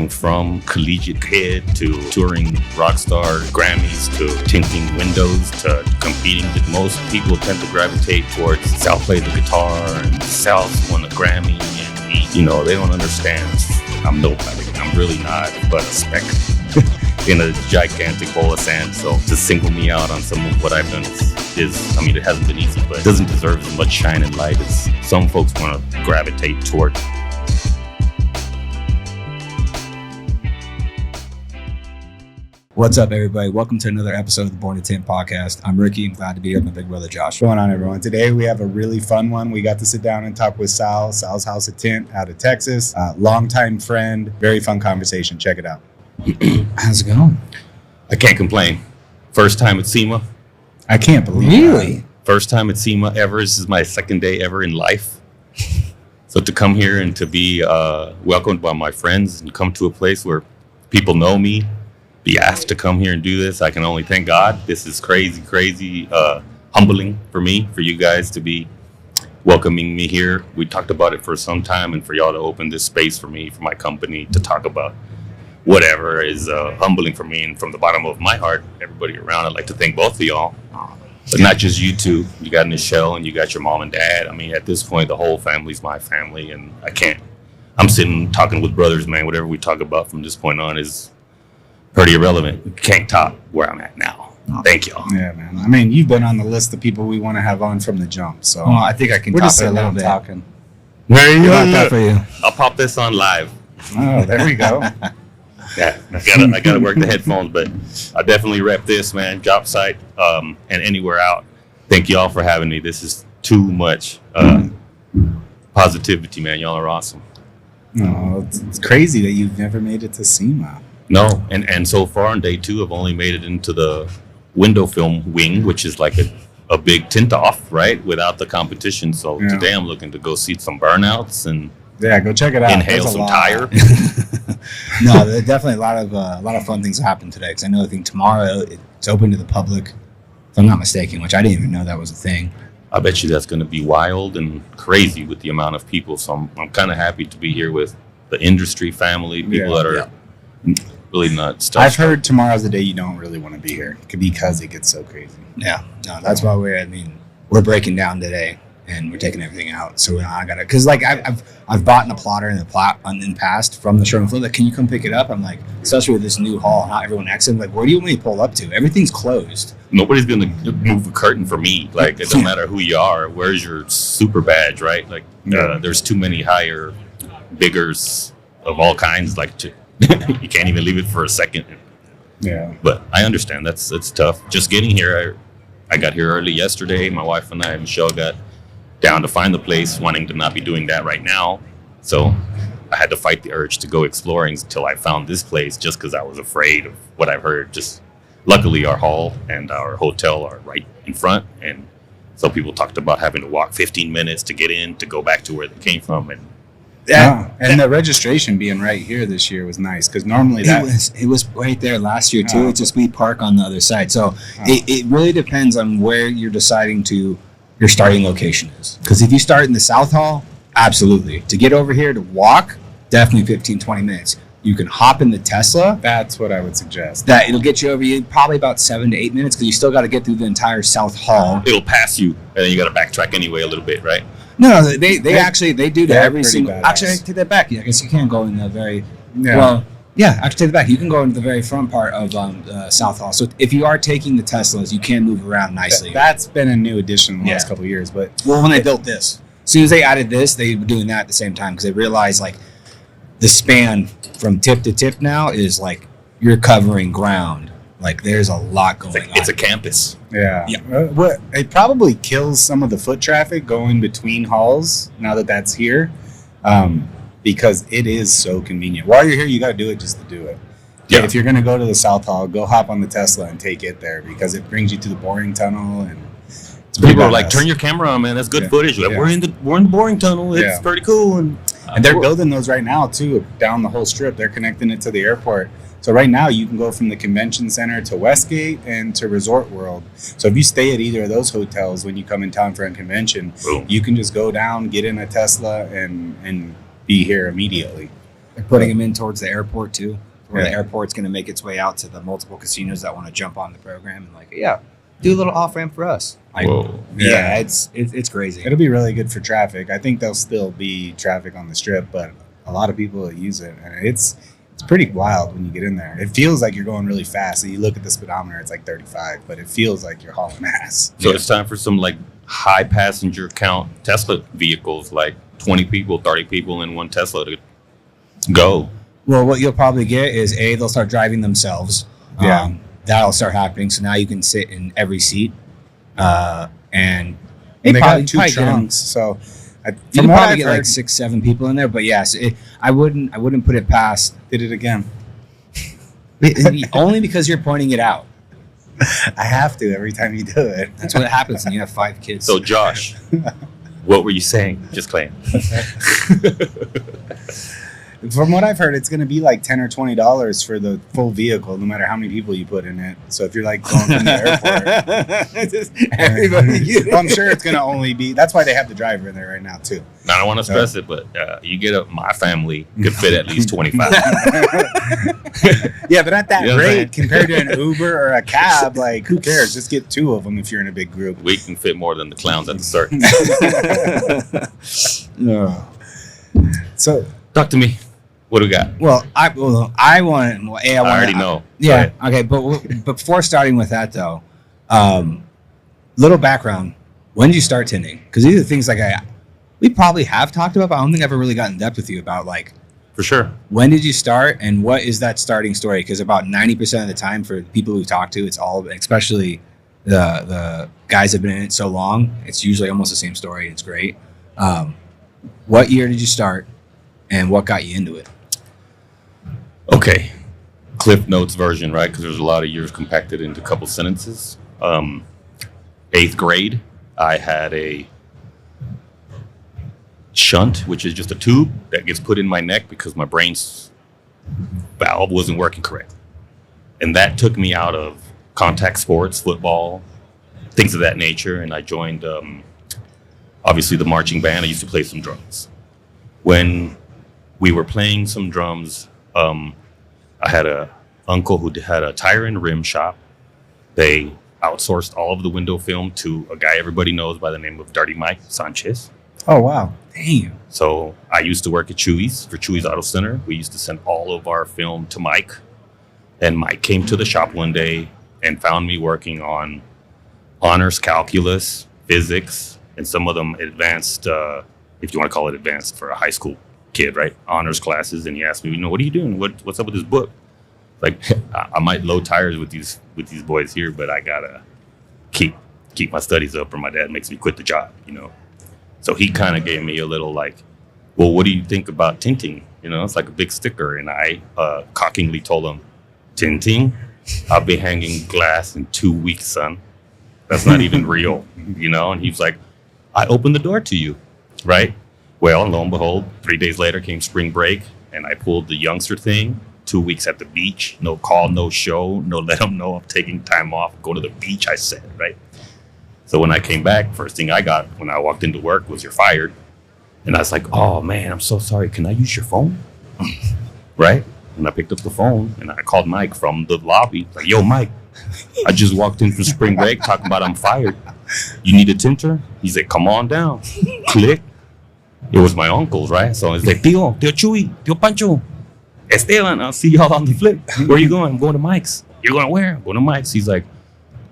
going from collegiate kid to touring rock star Grammys to tinting windows to competing. Most people tend to gravitate towards Sal played the guitar and Sal's won a Grammy, and they don't understand. I'm nobody. I'm really not but a speck in a gigantic bowl of sand. So to single me out on some of what I've done is it hasn't been easy, but it doesn't deserve as much shine and light as some folks want to gravitate toward. What's up, everybody? Welcome to another episode of the Born to Tint podcast. I'm Ricky. I'm glad to be here with my big brother, Josh. What's going on, everyone? Today, we have a really fun one. We got to sit down and talk with Sal, Sal's House of Tint out of Texas. Longtime friend. Very fun conversation. Check it out. How's it going? I can't complain. First time at SEMA. I can't believe Really? First time at SEMA ever. This is my second day ever in life. So to come here and to be welcomed by my friends and come to a place where people know me, be asked to come here and do this, I can only thank God. This is crazy, humbling for me, for you guys to be welcoming me here. We talked about it for some time, and for y'all to open this space for me, for my company, to talk about whatever is humbling for me. And from the bottom of my heart, everybody around, I'd like to thank both of y'all. But not just you two. You got Nichelle and you got your mom and dad. At this point, the whole family's my family, and I'm sitting talking with brothers, man. Whatever we talk about from this point on is pretty irrelevant. Can't top where I'm at now. Thank y'all. Yeah, man. You've been on the list of people we want to have on from the jump. So I think I can we're top just it a sitting little down bit. talking. There you About that for you. I'll pop this on live. Oh, there we go. Yeah, I gotta work the headphones, but I definitely rep this, man. Job site, and anywhere out. Thank y'all for having me. This is too much positivity, man. Y'all are awesome. No, it's crazy that you've never made it to SEMA. No, and so far on day 2, I've only made it into the window film wing, which is like a big tint off, right? Without the competition. So Yeah. today I'm looking to go see some burnouts and Yeah, go check it out. inhale There's a some lot. tire. No, there's definitely a lot of fun things happen today, because I think tomorrow it's open to the public, if I'm not mistaken, which I didn't even know that was a thing. I bet you that's going to be wild and crazy with the amount of people. So I'm kind of happy to be here with the industry family, people that are really not stuck. I've heard tomorrow's the day you don't really want to be here because it gets so crazy. Yeah, no, that's why we're breaking down today, and we're taking everything out. So I gotta, because I've bought a plotter in the past from the showroom floor. Like, can you come pick it up? I'm like, especially with this new hall, not everyone exits. Like, where do you want me to pull up to? Everything's closed. Nobody's going to move a curtain for me. Like, it doesn't matter who you are. Where's your super badge, right? Like, there's too many higher, biggers of all kinds. Like, you can't even leave it for a second. Yeah. But I understand it's tough. Just getting here, I got here early yesterday. My wife and I, Michelle, got down to find the place, wanting to not be doing that right now. So I had to fight the urge to go exploring until I found this place, just because I was afraid of what I've heard. Just luckily, our hall and our hotel are right in front, and so people talked about having to walk 15 minutes to get in, to go back to where they came from. And And the registration being right here this year was nice, because normally It was right there last year too. It's just we park on the other side. So it really depends on where you're deciding your starting location is. Because if you start in the South Hall, absolutely. To get over here to walk, definitely 15, 20 minutes. You can hop in the Tesla. That's what I would suggest. That it'll get you over here probably about 7 to 8 minutes, because you still got to get through the entire South Hall. it'll pass you, and then you got to backtrack anyway a little bit, right? No, they actually do that they're every pretty single. badass. Actually, I take that back. Yeah, I guess you can go in the very. Yeah. Well, yeah, actually take it back. You can go into the very front part of South Hall. So if you are taking the Teslas, you can move around nicely. That's been a new addition in the last couple of years. But Well, when they built this, as soon as they added this, they were doing that at the same time, because they realized like the span from tip to tip now is like you're covering ground. Like there's a lot going on. It's a campus. yeah, it probably kills some of the foot traffic going between halls now that that's here, because it is so convenient. While you're here, you got to do it just to do it. Yeah. If you're going to go to the South Hall, go hop on the Tesla and take it there, because it brings you to the boring tunnel. And it's pretty People are like, badass. turn your camera on, man. That's good Yeah. footage. Like, Yeah. We're in the boring tunnel. It's Yeah. pretty cool. And they're building those right now too, down the whole strip. They're connecting it to the airport. So right now you can go from the convention center to Westgate and to Resort World. So if you stay at either of those hotels when you come in town for a convention, Boom. you can just go down, get in a Tesla, and be here immediately. They're putting them in towards the airport too, where the airport's going to make its way out to the multiple casinos that want to jump on the program and like, yeah, do a little off ramp for us. Like, Whoa. yeah, it's crazy. It'll be really good for traffic. I think there'll still be traffic on the strip, but a lot of people will use it, and it's pretty wild when you get in there. It feels like you're going really fast. So you look at the speedometer, it's like 35, but it feels like you're hauling ass. So it's time for some like high passenger count Tesla vehicles, like 20 people, 30 people in one Tesla to go. Well, what you'll probably get is they'll start driving themselves. Yeah. That'll start happening. So now you can sit in every seat, and And they got two trunks, so you from can what probably I've get heard, like 6-7 people in there. But yes, I wouldn't put it past did it again. only because you're pointing it out. I have to every time you do it. That's what happens when you have 5 kids. So Josh, what were you saying? Just playing. From what I've heard, it's going to be like $10 or $20 for the full vehicle, no matter how many people you put in it. So if you're like going from the airport, Just everybody. well, I'm sure it's going to only be. That's why they have the driver in there right now too. I don't want to stress it, but you get up, my family could fit at least 25. Yeah, but at that You know what I'm saying? rate, compared to an Uber or a cab, like who cares? Just get 2 of them if you're in a big group. We can fit more than the clowns at the circus. No. So Talk to me. What do we got? Well, I want. Well, I already know. Yeah. Okay. But before starting with that though, little background. When did you start tinting? Because these are things like we probably have talked about, but I don't think I've ever really got in depth with you about like For sure. when did you start and what is that starting story? Because about 90% of the time for people who talk to, it's all, especially the guys that have been in it so long, it's usually almost the same story. It's great. What year did you start and what got you into it? Okay. Cliff Notes version, right? Because there's a lot of years compacted into a couple sentences. 8th grade, I had a shunt, which is just a tube that gets put in my neck because my brain's valve wasn't working correctly. And that took me out of contact sports, football, things of that nature. And I joined, obviously, the marching band. I used to play some drums. When we were playing some drums, I had a uncle who had a tire and rim shop. They outsourced all of the window film to a guy everybody knows by the name of Dirty Mike Sanchez. oh wow, Damn. So I used to work at Chewy's for Chewy's Auto Center. We used to send all of our film to Mike. And Mike came to the shop one day and found me working on honors calculus, physics, and some of them advanced, if you want to call it advanced for a high school kid, right? Honors classes. And he asked me, what are you doing? What's up with this book? Like, I might load tires with these boys here, but I gotta keep my studies up, or my dad makes me quit the job, So he kind of gave me a little like, well, what do you think about tinting? It's like a big sticker. And I cockingly told him, tinting? I'll be hanging glass in 2 weeks, son. That's not even real, And he was like, I opened the door to you, right? Well, lo and behold, 3 days later came spring break, and I pulled the youngster thing. 2 weeks at the beach, no call, no show, no let them know I'm taking time off, go to the beach, I said, right? So when I came back, first thing I got when I walked into work was, you're fired. And I was like, oh man, I'm so sorry. Can I use your phone? Right? And I picked up the phone and I called Mike from the lobby. Like, yo, Mike, I just walked in from spring break talking about I'm fired. You need a tinter? He's like, come on down. Click. It was my uncle's, right? So it's like, Tío Chuy, Tío Pancho, Esteban, I'll see y'all on the flip. Where are you going? I'm going to Mike's. You're going to where? I'm going to Mike's. He's like,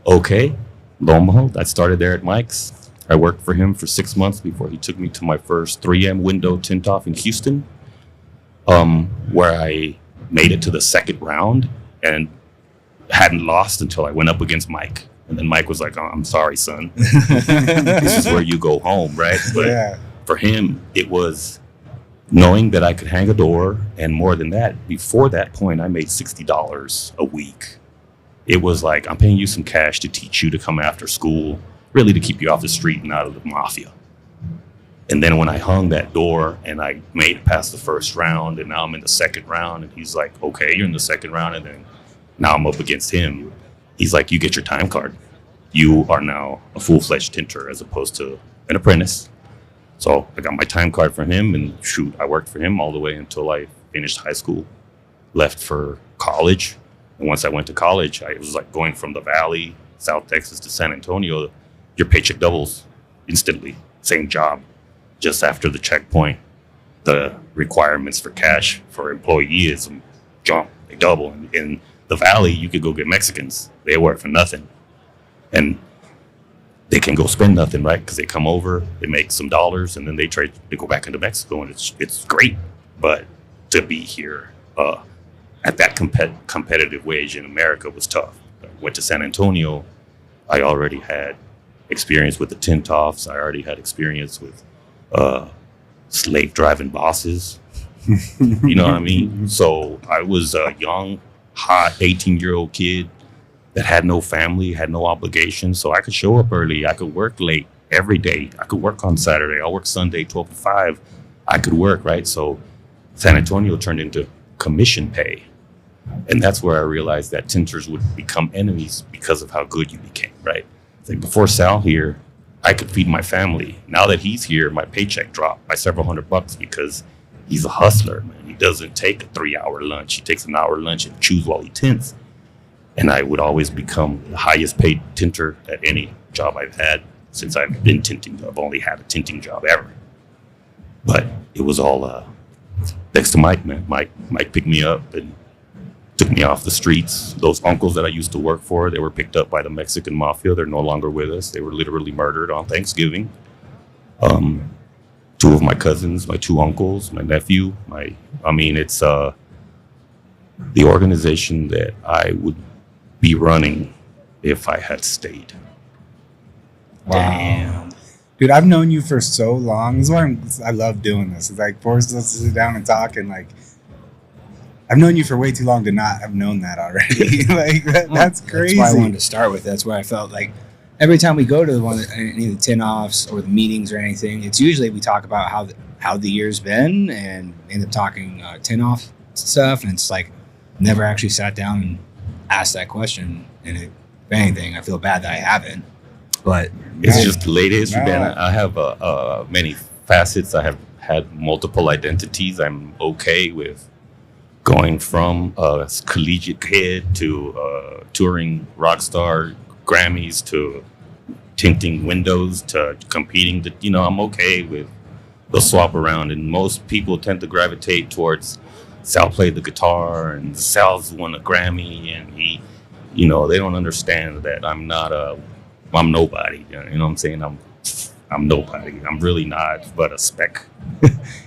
okay. Lo and behold, I started there at Mike's. I worked for him for 6 months before he took me to my first 3M window tint off in Houston, where I made it to the second round and hadn't lost until I went up against Mike. And then Mike was like, oh, I'm sorry, son. This is where you go home, right? But yeah. For him, it was knowing that I could hang a door, and more than that, before that point, I made $60 a week. It was like, I'm paying you some cash to teach you to come after school, really to keep you off the street and out of the mafia. And then when I hung that door and I made it past the first round, and now I'm in the second round, and he's like, okay, you're in the second round, and then now I'm up against him. He's like, you get your time card. You are now a full-fledged tinter as opposed to an apprentice. So I got my time card from him, and shoot, I worked for him all the way until I finished high school, left for college. And once I went to college, it was like going from the Valley, South Texas to San Antonio. Your paycheck doubles instantly. Same job. Just after the checkpoint, the requirements for cash for employees jump. They double. In the Valley, you could go get Mexicans. They work for nothing. And they can go spend nothing, right? Because they come over, they make some dollars, and then they go back into Mexico, and it's great. But to be here at that competitive wage in America was tough. I went to San Antonio. I already had experience with the tint offs. I already had experience with slave driving bosses. You know what I mean? So I was a young, hot 18-year-old kid that had no family, had no obligations. So I could show up early. I could work late every day. I could work on Saturday. I'll work Sunday, 12 to 5. I could work, right? So San Antonio turned into commission pay. And that's where I realized that tinters would become enemies because of how good you became, right? It's like before Sal here, I could feed my family. Now that he's here, my paycheck dropped by several $100 because he's a hustler, man. He doesn't take a 3-hour lunch. He takes an hour lunch and chews while he tints. And I would always become the highest paid tinter at any job I've had since I've been tinting. I've only had a tinting job ever. But it was all thanks to Mike, man. Mike picked me up and took me off the streets. Those uncles that I used to work for, they were picked up by the Mexican mafia. They're no longer with us. They were literally murdered on Thanksgiving. 2 of my cousins, my 2 uncles, my nephew, it's the organization that I would be running if I had stayed. Wow. Damn. Dude, I've known you for so long. This is why I love doing this. It's like forces us to sit down and talk, and like I've known you for way too long to not have known that already. That's crazy. That's why I wanted to start with. That's where I felt like every time we go to any of the tin offs or the meetings or anything, it's usually we talk about how the year's been and end up talking tin off stuff, and it's like never actually sat down and asked that question. And if anything, I feel bad that I haven't. But it's just the late history, man. I have many facets. I have had multiple identities. I'm okay with going from a collegiate kid to touring rock star Grammys to tinting windows to competing. I'm okay with the swap around. And most people tend to gravitate towards Sal played the guitar and Sal's won a Grammy, and he, they don't understand that I'm nobody. You know what I'm saying? I'm nobody. I'm really not but a speck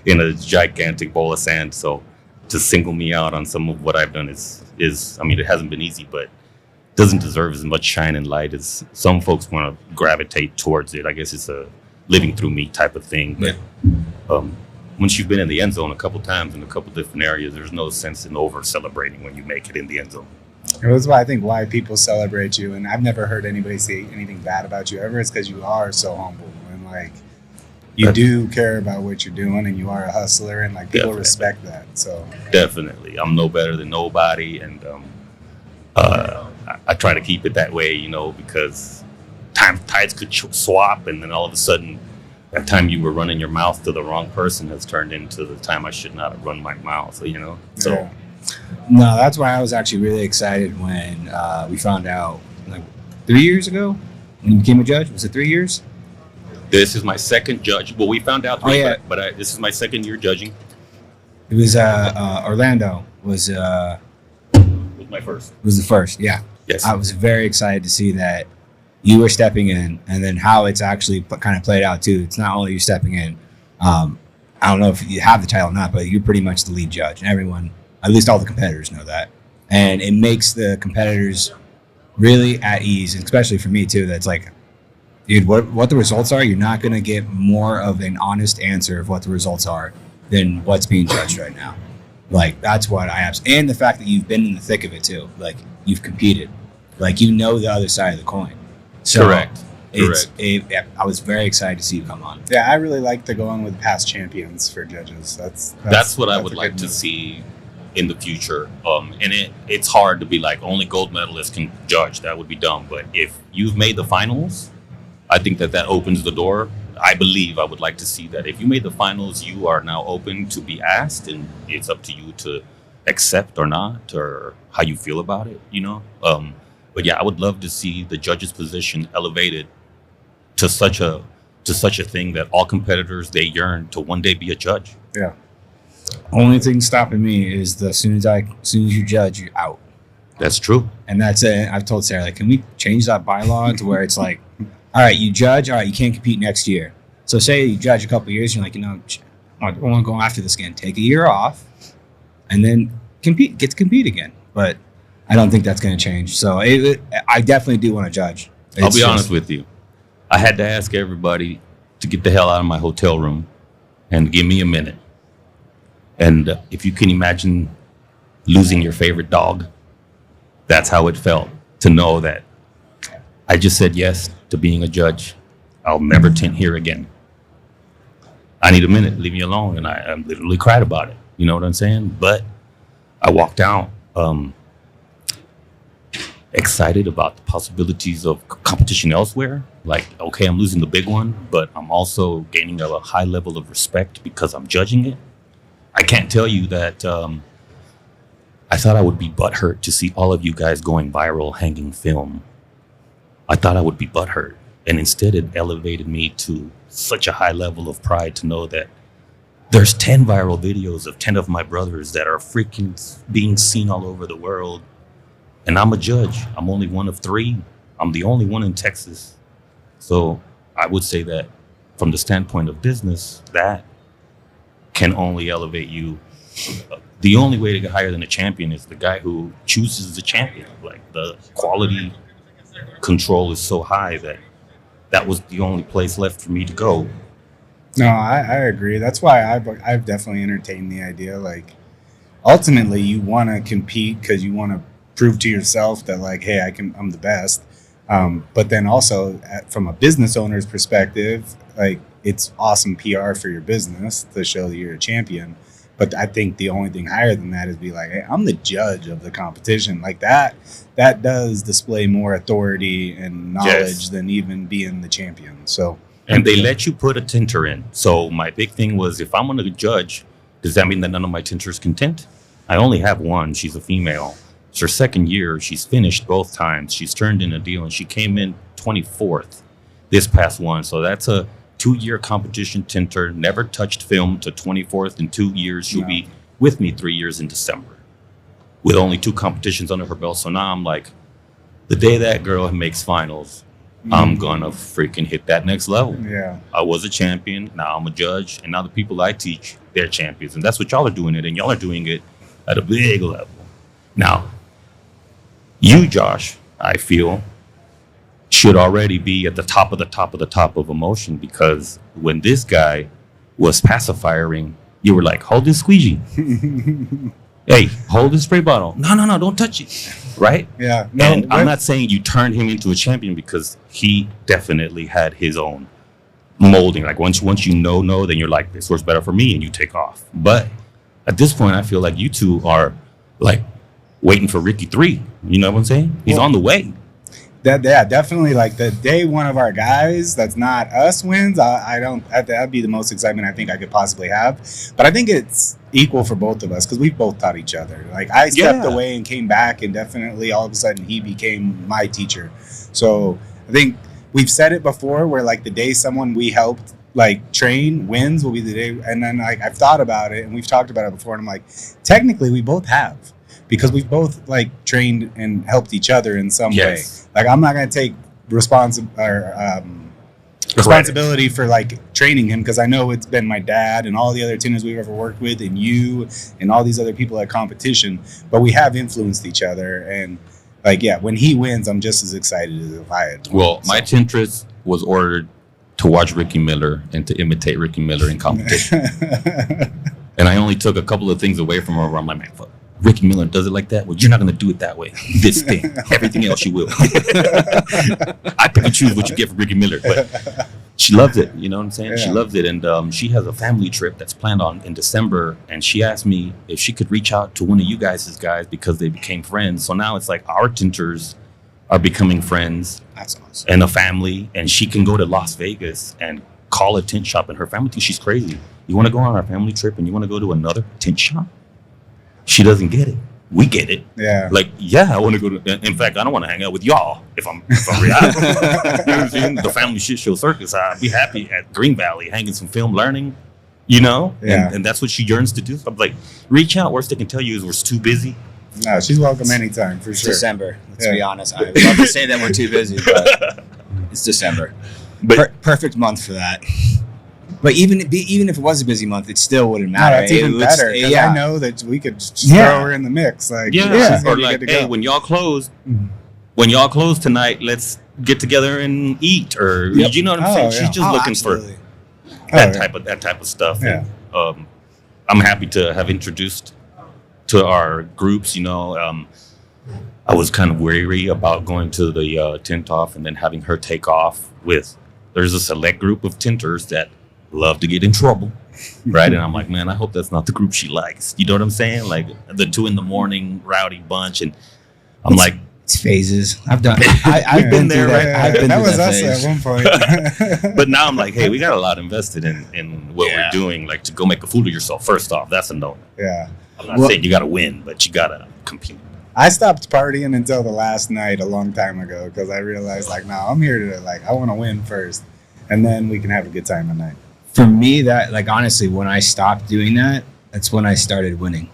in a gigantic bowl of sand. So to single me out on some of what I've done is it hasn't been easy, but doesn't deserve as much shine and light as some folks want to gravitate towards it. I guess it's a living through me type of thing. But once you've been in the end zone a couple times in a couple different areas, there's no sense in over celebrating when you make it in the end zone. That's why I think why people celebrate you, and I've never heard anybody say anything bad about you ever, is because you are so humble and like you do care about what you're doing, and you are a hustler, and like people respect that. So definitely, I'm no better than nobody, and I try to keep it that way, because tides could swap, and then all of a sudden, that time you were running your mouth to the wrong person has turned into the time I should not have run my mouth. So. Yeah. No, that's why I was actually really excited when we found out, like 3 years ago, when you became a judge. Was it 3 years? This is my second judge. Well, we found out 3, but this is my second year judging. It was Orlando was my first. Was the first, yeah. Yes. I was very excited to see that you were stepping in, and then how it's actually kind of played out too. It's not only you stepping in. I don't know if you have the title or not, but you're pretty much the lead judge, and everyone, at least all the competitors, know that, and it makes the competitors really at ease, and especially for me too. That's like, dude, what the results are, you're not going to get more of an honest answer of what the results are than what's being judged right now. Like, that's what I have. And the fact that you've been in the thick of it too. Like, you've competed. Like, the other side of the coin. So Correct. I was very excited to see you come on. Yeah, I really like to go on with past champions for judges. That's what I would like to see in the future. And it's hard to be like, only gold medalists can judge. That would be dumb. But if you've made the finals, I think that opens the door I believe I would like to see that. If you made the finals, you are now open to be asked, and it's up to you to accept or not, or how you feel about it, you know? But yeah, I would love to see the judge's position elevated to such a thing that all competitors, they yearn to one day be a judge. Yeah. Only thing stopping me is as soon as you judge, you're out. That's true. And that's it. I've told Sarah, like, can we change that bylaw to where it's like, all right, you judge, all right, you can't compete next year. So say you judge a couple of years, you're like, I don't want to go after this again. Take a year off, and then get to compete again. But I don't think that's going to change. So I definitely do want to judge. I'll be honest with you. I had to ask everybody to get the hell out of my hotel room and give me a minute. And if you can imagine losing your favorite dog, that's how it felt to know that I just said yes to being a judge. I'll never tint here again. I need a minute, leave me alone. And I literally cried about it. You know what I'm saying? But I walked out excited about the possibilities of competition elsewhere. Like, okay, I'm losing the big one, but I'm also gaining a high level of respect because I'm judging it. I can't tell you that I thought I would be butthurt to see all of you guys going viral hanging film. I thought I would be butthurt. And instead, it elevated me to such a high level of pride to know that there's 10 viral videos of 10 of my brothers that are freaking being seen all over the world. And I'm a judge. I'm only one of 3. I'm the only one in Texas. So I would say that from the standpoint of business, that can only elevate you. The only way to get higher than a champion is the guy who chooses the champion. Like, the quality control is so high that was the only place left for me to go. No, I agree. That's why I've definitely entertained the idea. Like, ultimately, you want to compete because you want to prove to yourself that, like, hey, I'm the best. But then also, from a business owner's perspective, like, it's awesome PR for your business to show that you're a champion. But I think the only thing higher than that is be like, hey, I'm the judge of the competition. Like, that does display more authority and knowledge than even being the champion. So, and they let you put a tinter in. So my big thing was, if I'm going to judge, does that mean that none of my tinters can tint? I only have one. She's a female. It's her second year. She's finished both times. She's turned in a deal, and she came in 24th this past one. So that's a 2-year competition tinter, never touched film, to 24th in 2 years. She'll be with me 3 years in December with only 2 competitions under her belt. So now I'm like, the day that girl makes finals, I'm gonna freaking hit that next level. Yeah. I was a champion, now I'm a judge, and now the people I teach, they're champions. And that's what y'all are doing it, and y'all are doing it at a big level. Now, you, Josh, I feel, should already be at the top of the top of the top of emotion, because when this guy was pacifiering, you were like, hold this squeegee. Hey, hold this spray bottle. No, don't touch it. Right? Yeah. And I'm not saying you turned him into a champion, because he definitely had his own molding. Like, once you know, then you're like, this works better for me, and you take off. But at this point, I feel like you two are like waiting for Ricky 3. You know what I'm saying? He's on the way. Definitely. Like, the day one of our guys that's not us wins, that'd be the most excitement I think I could possibly have. But I think it's equal for both of us, because we've both taught each other. Like, I stepped away and came back, and definitely all of a sudden he became my teacher. So I think we've said it before, where like the day someone we helped like train wins will be the day. And then, like, I've thought about it, and we've talked about it before, and I'm like, technically we both have, because we've both like trained and helped each other in some way. Like, I'm not going to take responsibility for like training him, because I know it's been my dad and all the other tinters we've ever worked with, and you and all these other people at competition. But we have influenced each other, and like, yeah, when he wins, I'm just as excited as if I had won. Well, my tintress was ordered to watch Ricky Miller and to imitate Ricky Miller in competition. And I only took a couple of things away from her. I'm like, man, fuck, Ricky Miller does it like that? Well, you're not going to do it that way. This thing. Everything else you will. I pick and choose what you get from Ricky Miller. But she loves it. You know what I'm saying? Yeah. She loves it. And she has a family trip that's planned on in December. And she asked me if she could reach out to one of you guys' guys, because they became friends. So now it's like our tinters are becoming friends. That's awesome. And a family. And she can go to Las Vegas and call a tint shop, and her family thinks she's crazy. You want to go on our family trip and you want to go to another tint shop? She doesn't get it. We get it. Yeah. Like, yeah, I want to go to. In fact, I don't want to hang out with y'all if I'm real. You know what I'm saying? The family shit show circus. I'd be happy at Green Valley hanging some film learning. You know, Yeah. and that's what she yearns to do. So I'm like, reach out. Worst they can tell you is we're too busy. No, she's welcome anytime for It's sure. December. Let's Yeah. be honest. I would love to say that we're too busy, but it's December. But Perfect month for that. But even if it was a busy month, it still wouldn't No, matter. that's even It's- better. 'Cause yeah. I know that we could just Yeah. throw her in the mix. Like, yeah, she's gonna or be like, good to hey, go. when y'all close, Mhm. tonight, let's get together and eat, or Yep. you know what I'm saying? Oh, She's yeah. just looking for Absolutely. that Oh, yeah. type of stuff. Yeah. And, I'm happy to have introduced to our groups. You know, I was kind of wary about going to the tint off and then having her take off with. There's a select group of tinters that love to get in trouble, right? And I'm like, man, I hope that's not the group she likes. You know what I'm saying? Like the 2 a.m. rowdy bunch, and I'm like, It's phases. I've been there, right? I've been that through was that us phase. at one point. but now I'm like, hey, we got a lot invested in what Yeah. we're doing. Like to go make a fool of yourself. First off, that's a no. Yeah. I'm not Well- saying you got to win, but you got to compete. I stopped partying until the last night a long time ago because I realized, like, no, I'm here to, like, I want to win first. And then we can have a good time at night. For me, that, like, honestly, when I stopped doing that, that's when I started winning.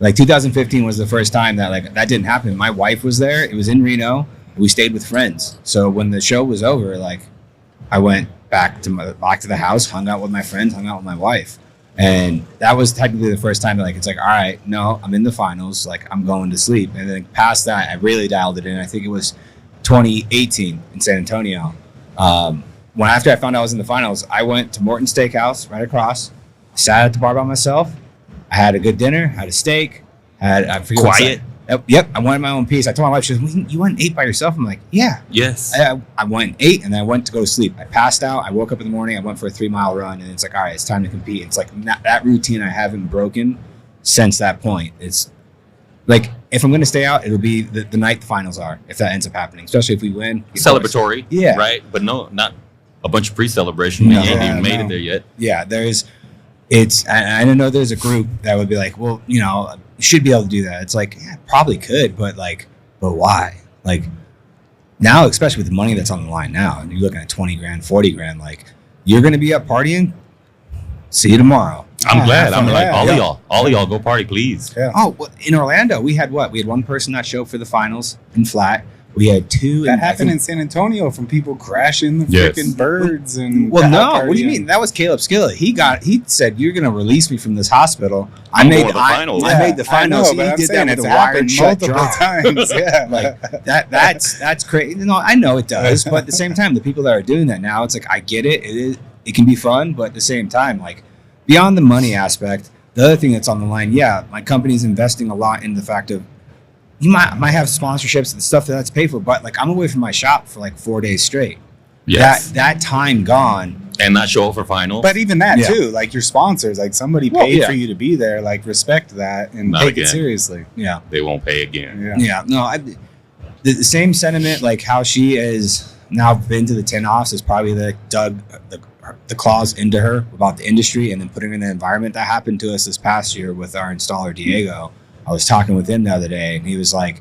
Like 2015 was the first time that, like, that didn't happen. My wife was there. It was in Reno. We stayed with friends. So when the show was over, like, I went back to the house, hung out with my friends, hung out with my wife. And that was technically the first time that, like, it's like, all right, no, I'm in the finals. Like, I'm going to sleep. And then past that, I really dialed it in. I think it was 2018 in San Antonio. When after I found out I was in the finals, I went to Morton Steakhouse right across, sat at the bar by myself. I had a good dinner, had a steak, I forget what Quiet. Yep, I wanted my own piece. I told my wife, she goes, "You went and ate by yourself?" I'm like, "Yeah." Yes. I went and ate, and then I went to go to sleep. I passed out. I woke up in the morning. I went for a 3-mile run, and it's like, all right, it's time to compete. It's like that routine I haven't broken since that point. It's like if I'm going to stay out, it'll be the night the finals are, if that ends up happening, especially if we win. of course. Celebratory. Yeah. Right. But no, not a bunch of pre-celebration. No. You ain't Yeah, even made no. it there yet. Yeah, I don't know. There's a group that would be like, well, you know, you should be able to do that. It's like, yeah, probably could, but why? Like now, especially with the money that's on the line now, and you're looking at 20 grand, 40 grand, like you're going to be up partying. See you tomorrow. I'm Yeah, glad. I'm yeah, like, yeah. all of y'all go party, please. Yeah. Oh, well, in Orlando, we had what? We had one person not show up for the finals in flat. We had two. That happened in San Antonio from people crashing the Yes. freaking birds and. Well, no. partying. What do you mean? That was Caleb Skillett. He said, "You're going to release me from this hospital." I'm going to the finals. I made the finals. I know, but He I'm did saying that with it's a wired happened shut multiple draw. times. Yeah, Like that's crazy. No, I know it does, but at the same time, the people that are doing that now, it's like I get it. It can be fun, but at the same time, like beyond the money aspect, the other thing that's on the line, yeah, my company's investing a lot in the fact of you might have sponsorships and stuff that's paid for, but like I'm away from my shop for like 4 days straight. Yes. That time gone. And not show up for finals. But even that Yeah. too, like your sponsors, like somebody Well, paid yeah. for you to be there, like respect that and Not take again. it seriously. Yeah. they won't pay again. Yeah. Yeah. No, the same sentiment, like how she has now been to the 10 offs is probably like dug the claws into her about the industry and then putting her in the environment. That happened to us this past year with our installer, Diego. I was talking with him the other day and he was like,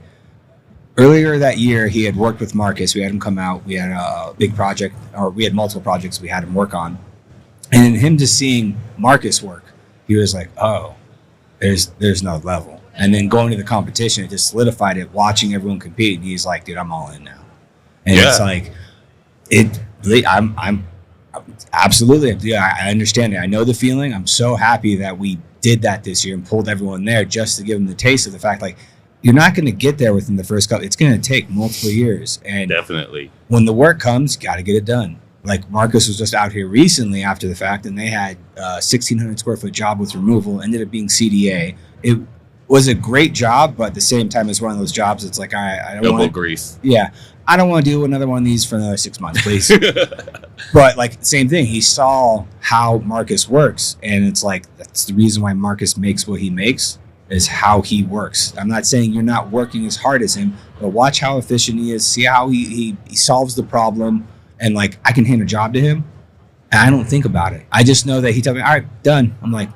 earlier that year, he had worked with Marcus. We had him come out. We had a big project, or we had multiple projects we had him work on. And in him just seeing Marcus work, he was like, oh, there's no level. And then going to the competition, it just solidified it, watching everyone compete. And he's like, dude, I'm all in now. And Yeah. it's like, I'm absolutely, yeah, I understand it. I know the feeling. I'm so happy that we did that this year and pulled everyone there just to give them the taste of the fact, like, you're not going to get there within the first couple. It's going to take multiple years. And Definitely. when the work comes, you got to get it done. Like Marcus was just out here recently after the fact, and they had a 1,600 square foot job with removal, ended up being CDA. It was a great job, but at the same time, it's one of those jobs that's like, I don't Elbow want grease. yeah, I don't want to do another one of these for another 6 months, please. But like same thing, he saw how Marcus works, and it's like that's the reason why Marcus makes what he makes is how he works. I'm not saying you're not working as hard as him, but watch how efficient he is. See how he solves the problem, and like I can hand a job to him, And I don't think about it. I just know that he tells me, all right, done. I'm like,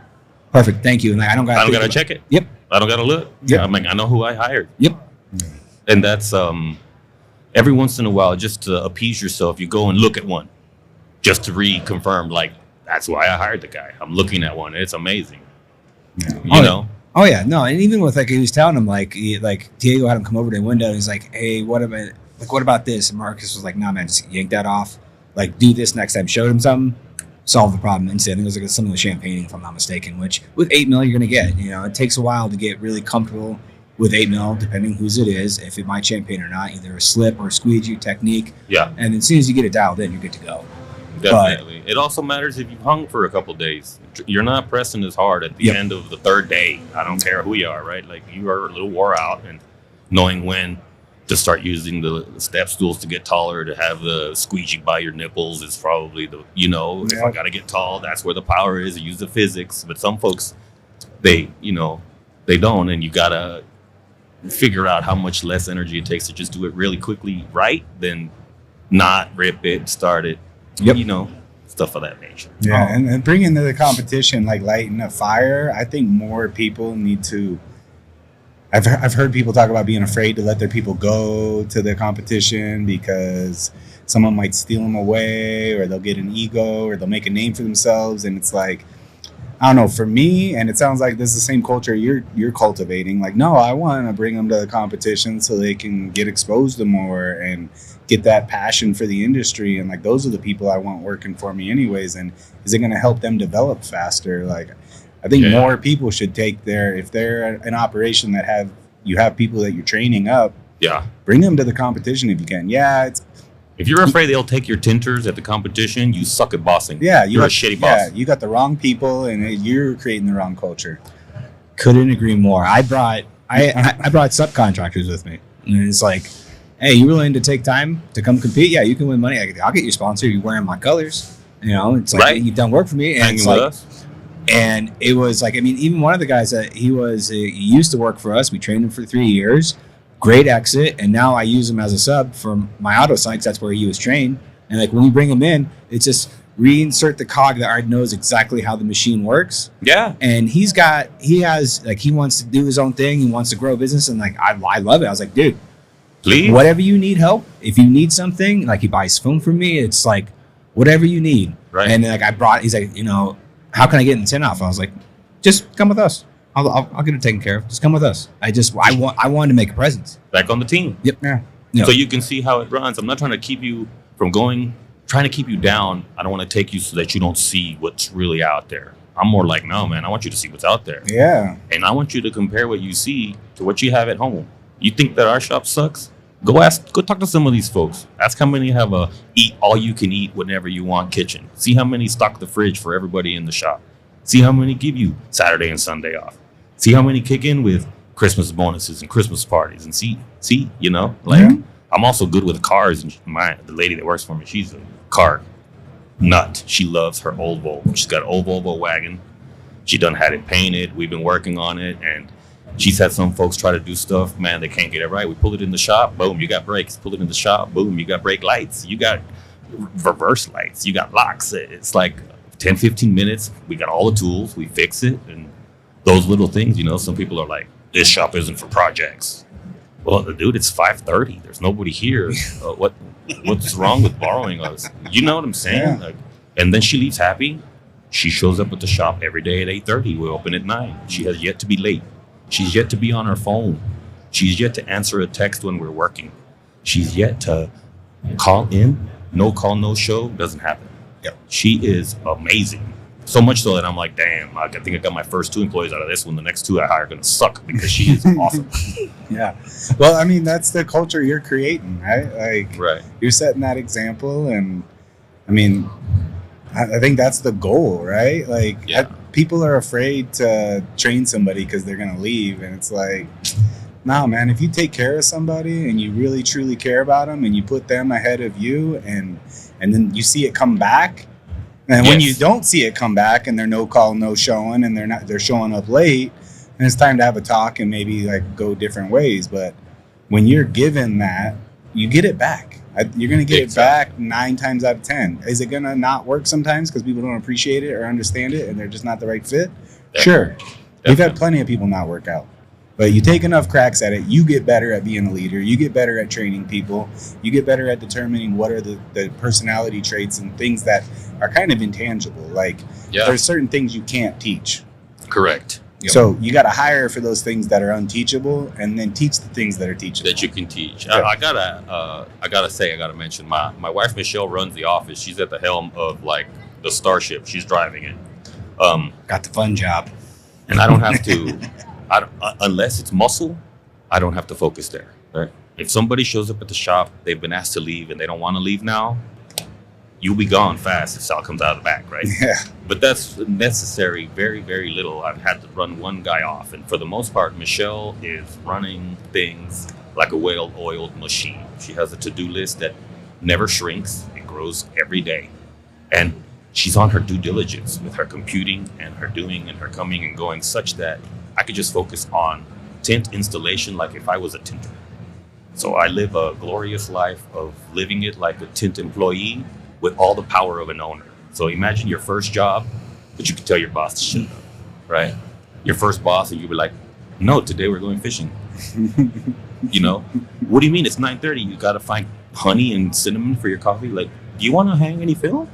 perfect, thank you. And like, I don't got to check it. Yep. I don't got to look. Yep. I'm like, I know who I hired. Yep. And that's every once in a while, just to appease yourself, you go and look at one just to reconfirm, like, that's why I hired the guy. I'm looking at one. It's amazing. Yeah. You know? Oh yeah, no, and even with like he was telling him like Diego had him come over to the window. And he's like, "Hey, what about this?" And Marcus was like, "Nah, man, just yank that off. Like, do this next time." Showed him something, solved the problem instantly. I think it was like something with champagne, if I'm not mistaken. Which with 8 mil you're gonna get. You know, it takes a while to get really comfortable with 8 mil, depending whose it is, if it might champagne or not, either a slip or a squeegee technique. Yeah. And as soon as you get it dialed in, you're good to go. Definitely. It also matters if you've hung for a couple days. You're not pressing as hard at the end of the third day. I don't care who you are, right? Like, you are a little wore out, and knowing when to start using the step stools to get taller, to have the squeegee by your nipples is probably the, if I got to get tall, that's where the power is. Use the physics. But some folks, they don't, and you got to figure out how much less energy it takes to just do it really quickly, right? Than not rip it, start it. Yep. Stuff of that nature. Yeah, and bring into the competition, like lighting a fire. I think more people need to. I've heard people talk about being afraid to let their people go to the competition because someone might steal them away, or they'll get an ego, or they'll make a name for themselves. And it's like, I don't know, for me, and it sounds like this is the same culture you're cultivating. Like, no, I want to bring them to the competition so they can get exposed to more and get that passion for the industry. And like, those are the people I want working for me anyways. And is it going to help them develop faster? Like, I think more people should take if they're an operation that you have people that you're training up, bring them to the competition if you can. If you're afraid they'll take your tinters at the competition, you suck at bossing. Yeah, you're a shitty boss. Yeah, you got the wrong people, and you're creating the wrong culture. Couldn't agree more. I brought subcontractors with me, and it's like, hey, you willing to take time to come compete? Yeah, you can win money. I'll get you sponsored. You're wearing my colors. It's like, you've done work for me, and it's like, and it was like, I mean, even one of the guys that he used to work for us. We trained him for 3 years. Great exit, and now I use him as a sub for my auto sites. That's where he was trained. And like, when we bring him in, it's just reinsert the cog that already knows exactly how the machine works. Yeah. And he wants to do his own thing. He wants to grow a business, and like, I love it. I was like, dude, please, whatever you need help. If you need something, like, he buys film from me. It's like, whatever you need. Right. And like, he's like, how can I get in the tint off? I was like, just come with us. I'll get it taken care of. Just come with us. I wanted to make a presence. Back on the team. Yep. Yeah. So you can see how it runs. I'm not trying to keep you from going, trying to keep you down. I don't want to take you so that you don't see what's really out there. I'm more like, no, man, I want you to see what's out there. Yeah. And I want you to compare what you see to what you have at home. You think that our shop sucks? Go talk to some of these folks. Ask how many have a eat all you can eat whenever you want kitchen. See how many stock the fridge for everybody in the shop. See how many give you Saturday and Sunday off. See how many kick in with Christmas bonuses and Christmas parties. And see, I'm also good with cars. And the lady that works for me, she's a car nut. She loves her old Volvo. She's got an old Volvo wagon. She done had it painted. We've been working on it, and she's had some folks try to do stuff. Man, they can't get it right. We pull it in the shop. Boom, you got brakes. Pull it in the shop. Boom, you got brake lights. You got reverse lights. You got locks. It's like 10, 15 minutes. We got all the tools. We fix it. And those little things, some people are like, this shop isn't for projects. Well, dude, it's 5:30. There's nobody here. What's wrong with borrowing us? You know what I'm saying? Yeah. And then she leaves happy. She shows up at the shop every day at 8:30. We open at 9. She has yet to be late. She's yet to be on her phone. She's yet to answer a text when we're working. She's yet to call in. No call, no show. Doesn't happen. Yep. She is amazing. So much so that I'm like, damn, I think I got my first 2 employees out of this one. The next 2 I hire are going to suck because she is awesome. Yeah. Well, I mean, that's the culture you're creating, right? Like, right. You're setting that example. And I mean, I think that's the goal, right? Like, people are afraid to train somebody because they're going to leave. And it's like, no, man, if you take care of somebody and you really, truly care about them and you put them ahead of you and then you see it come back. And when you don't see it come back and they're no call, no showing, and they're showing up late, and it's time to have a talk and maybe like go different ways. But when you're given that, you get it back. You're gonna get it Exactly. back 9 times out of 10. Is it gonna not work sometimes because people don't appreciate it or understand it and they're just not the right fit? Sure. We've had plenty of people not work out. But you take enough cracks at it, you get better at being a leader. You get better at training people. You get better at determining what are the personality traits and things that are kind of intangible. Like Yeah. there's certain things you can't teach. Correct. Yep. So you got to hire for those things that are unteachable, and then teach the things that are teachable. That you can teach. Yeah. I gotta mention my wife Michelle runs the office. She's at the helm of like the Starship. She's driving it. Got the fun job. And I don't have to. Unless it's muscle, I don't have to focus there. Right? If somebody shows up at the shop, they've been asked to leave and they don't want to leave now, you'll be gone fast if Sal comes out of the back, right? Yeah. But that's necessary, very, very little. I've had to run one guy off. And for the most part, Michelle is running things like a well-oiled machine. She has a to-do list that never shrinks. It grows every day. And she's on her due diligence with her computing and her doing and her coming and going, such that I could just focus on tint installation like if I was a tinter. So I live a glorious life of living it like a tint employee with all the power of an owner. So imagine your first job, but you can tell your boss to shut up, right? Your first boss, and you be like, "No, today we're going fishing." You know, what do you mean? It's 9:30. You got to find honey and cinnamon for your coffee. Like, do you want to hang any film?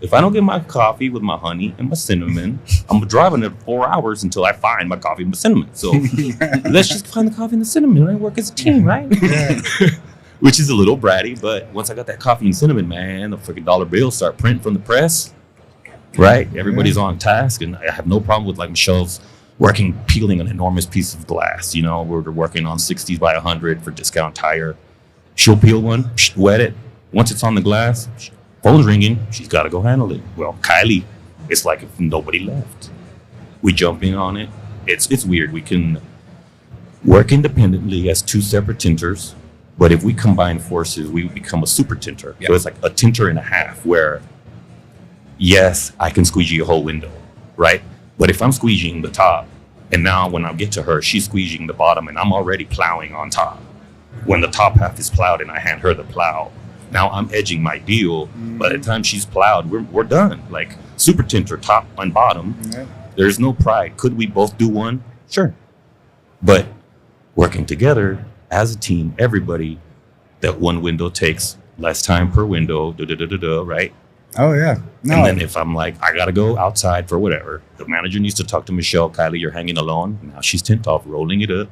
If I don't get my coffee with my honey and my cinnamon, I'm driving it 4 hours until I find my coffee and my cinnamon. So let's just find the coffee and the cinnamon, right? Work as a team, right? Yeah. Which is a little bratty, but once I got that coffee and cinnamon, man, the freaking dollar bills start printing from the press, right? Everybody's on task, and I have no problem with like Michelle's working, peeling an enormous piece of glass. You know, we're working on 60s by 100 for discount tire. She'll peel one, wet it. Once it's on the glass, phone's ringing. She's got to go handle it. Well, Kylie, it's like if nobody left. We jump in on it. It's weird. We can work independently as two separate tinters. But if we combine forces, we become a super tinter. Yeah. So it's like a tinter and a half where, yes, I can squeegee a whole window, right? But if I'm squeegeeing the top, and now when I get to her, she's squeegeeing the bottom, and I'm already plowing on top. When the top half is plowed and I hand her the plow, now I'm edging my deal. By the time she's plowed, we're done. Like super tinter, top and bottom. Yeah. There's no pride. Could we both do one? Sure. But working together, as a team, everybody, that one window takes less time per window, right? Oh yeah. No. And then if I'm like, I gotta go outside for whatever, the manager needs to talk to Michelle. Kylie, you're hanging alone. Now she's tint off, rolling it up,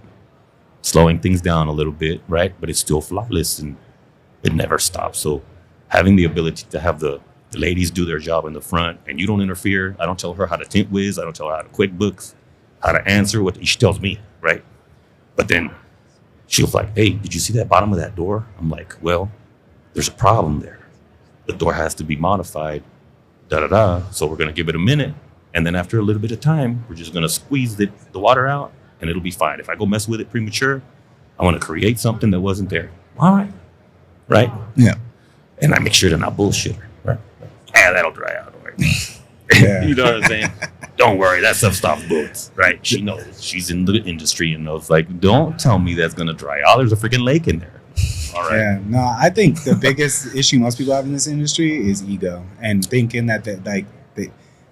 slowing things down a little bit, right? But it's still flawless and it never stops. So having the ability to have the ladies do their job in the front and you don't interfere. I don't tell her how to tint whiz. I don't tell her how to QuickBooks, how to answer what she tells me, right? But then she was like, "Hey, did you see that bottom of that door?" I'm like, "Well, there's a problem there. The door has to be modified, So we're going to give it a minute. And then after a little bit of time, we're just going to squeeze the water out and it'll be fine. If I go mess with it premature, I want to create something that wasn't there." All right. Right? Yeah. And I make sure to not bullshit her. Right? That'll dry out. Right? Yeah. You know what I'm saying? Don't worry, that stuff stops bullets, right? She knows. She's in the industry and knows, like, don't tell me that's going to dry out. There's a freaking lake in there. All right. Yeah, no, I think the biggest issue most people have in this industry is ego and thinking that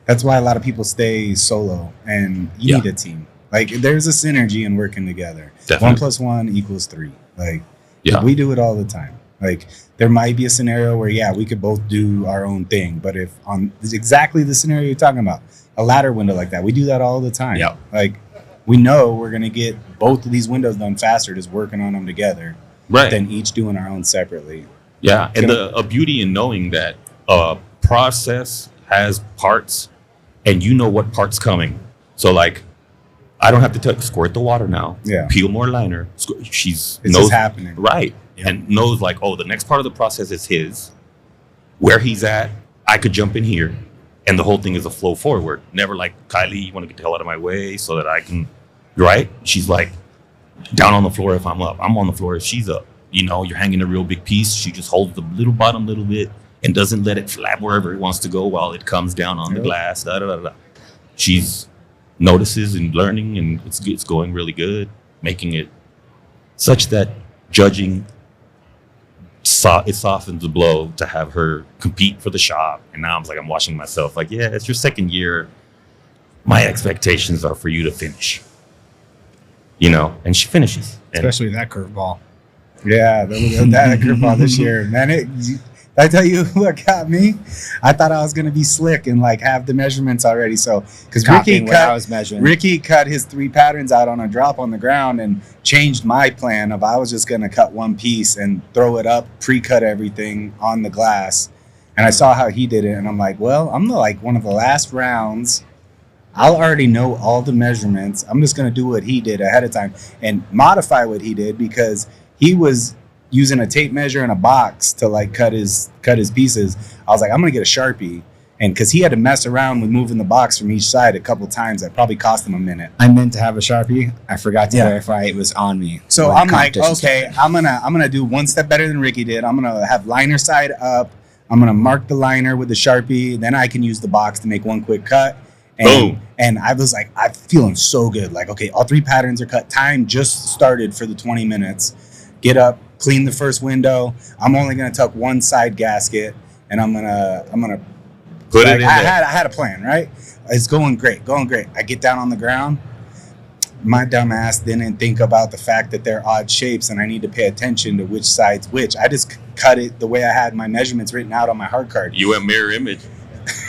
that's why a lot of people stay solo and you need a team. Like there's a synergy in working together. Definitely. 1 + 1 = 3. Like Yeah. we do it all the time. Like there might be a scenario where we could both do our own thing, but if on exactly the scenario you're talking about, a ladder window like that, we do that all the time. Yeah. Like we know we're gonna get both of these windows done faster just working on them together. Right. Than each doing our own separately. Yeah. And a beauty in knowing that a process has parts and you know what part's coming. So like, I don't have to squirt the water now. Yeah. Peel more liner. It's just happening. Right. Yeah. And knows like, oh, the next part of the process is his. Where he's at, I could jump in here. And the whole thing is a flow forward. Never like, Kylie, you want to get the hell out of my way so that I can, right? She's like, down on the floor if I'm up. I'm on the floor if she's up. You know, you're hanging a real big piece. She just holds the little bottom little bit and doesn't let it flap wherever it wants to go while it comes down on the glass. She's notices and learning, and it's going really good, making it such that judging it softens the blow to have her compete for the shop. And now I'm watching myself like, yeah, it's your second year. My expectations are for you to finish, and she finishes. And Especially that curveball. Yeah, that curveball this year, man. I tell you what got me. I thought I was gonna be slick and like have the measurements already. So because Ricky cut his 3 patterns out on a drop on the ground and changed my plan of I was just gonna cut one piece and throw it up, pre-cut everything on the glass. And I saw how he did it, and I'm like, well, I'm like one of the last rounds. I'll already know all the measurements. I'm just gonna do what he did ahead of time and modify what he did because he was using a tape measure and a box to like cut his pieces. I was like, I'm gonna get a Sharpie, and because he had to mess around with moving the box from each side a couple times, that probably cost him a minute. I meant to have a Sharpie. I forgot to verify it was on me. So I'm like, okay, I'm gonna do one step better than Ricky did. I'm gonna have liner side up. I'm gonna mark the liner with the Sharpie. Then I can use the box to make one quick cut. And, Boom. And I was like, I'm feeling so good. Like, okay, all 3 patterns are cut. Time just started for the 20 minutes. Get up, clean the first window. I'm only gonna tuck one side gasket, and I'm gonna put it in there. I had a plan, right? It's going great. I get down on the ground. My dumb ass didn't think about the fact that they're odd shapes, and I need to pay attention to which side's which. I just cut it the way I had my measurements written out on my hard card. You went mirror image.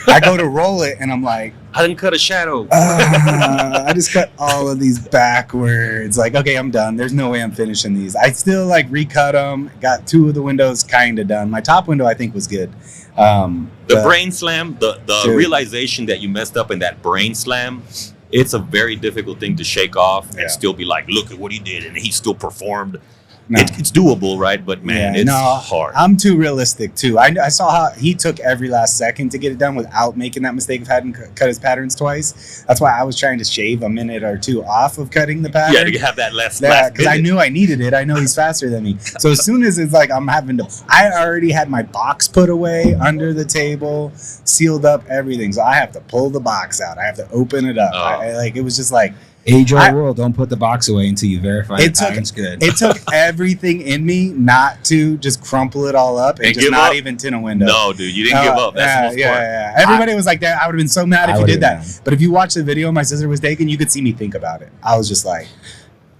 I go to roll it, and I'm like, I didn't cut a shadow. I just cut all of these backwards. Like, okay, I'm done. There's no way I'm finishing these. I still like recut them. Got 2 of the windows kind of done. My top window I think was good. The brain slam, the realization that you messed up in that brain slam, it's a very difficult thing to shake off and still be like, look at what he did, and he still performed. No. It's doable, right? But man, it's hard. I'm too realistic too. I saw how he took every last second to get it done without making that mistake of having cut his patterns twice. That's why I was trying to shave a minute or 2 off of cutting the pattern. Yeah, to have that last because I knew I needed it. I know he's faster than me. So as soon as it's like I already had my box put away under the table, sealed up everything. So I have to pull the box out. I have to open it up. It was just like. Age-old rule, don't put the box away until you verify the pattern's good. It took everything in me not to just crumple it all up and just not even tint a window. No, dude, you didn't give up. That's the most part. Yeah. Everybody was like that. I would have been so mad if you did that. But if you watch the video my sister was taking, you could see me think about it. I was just like...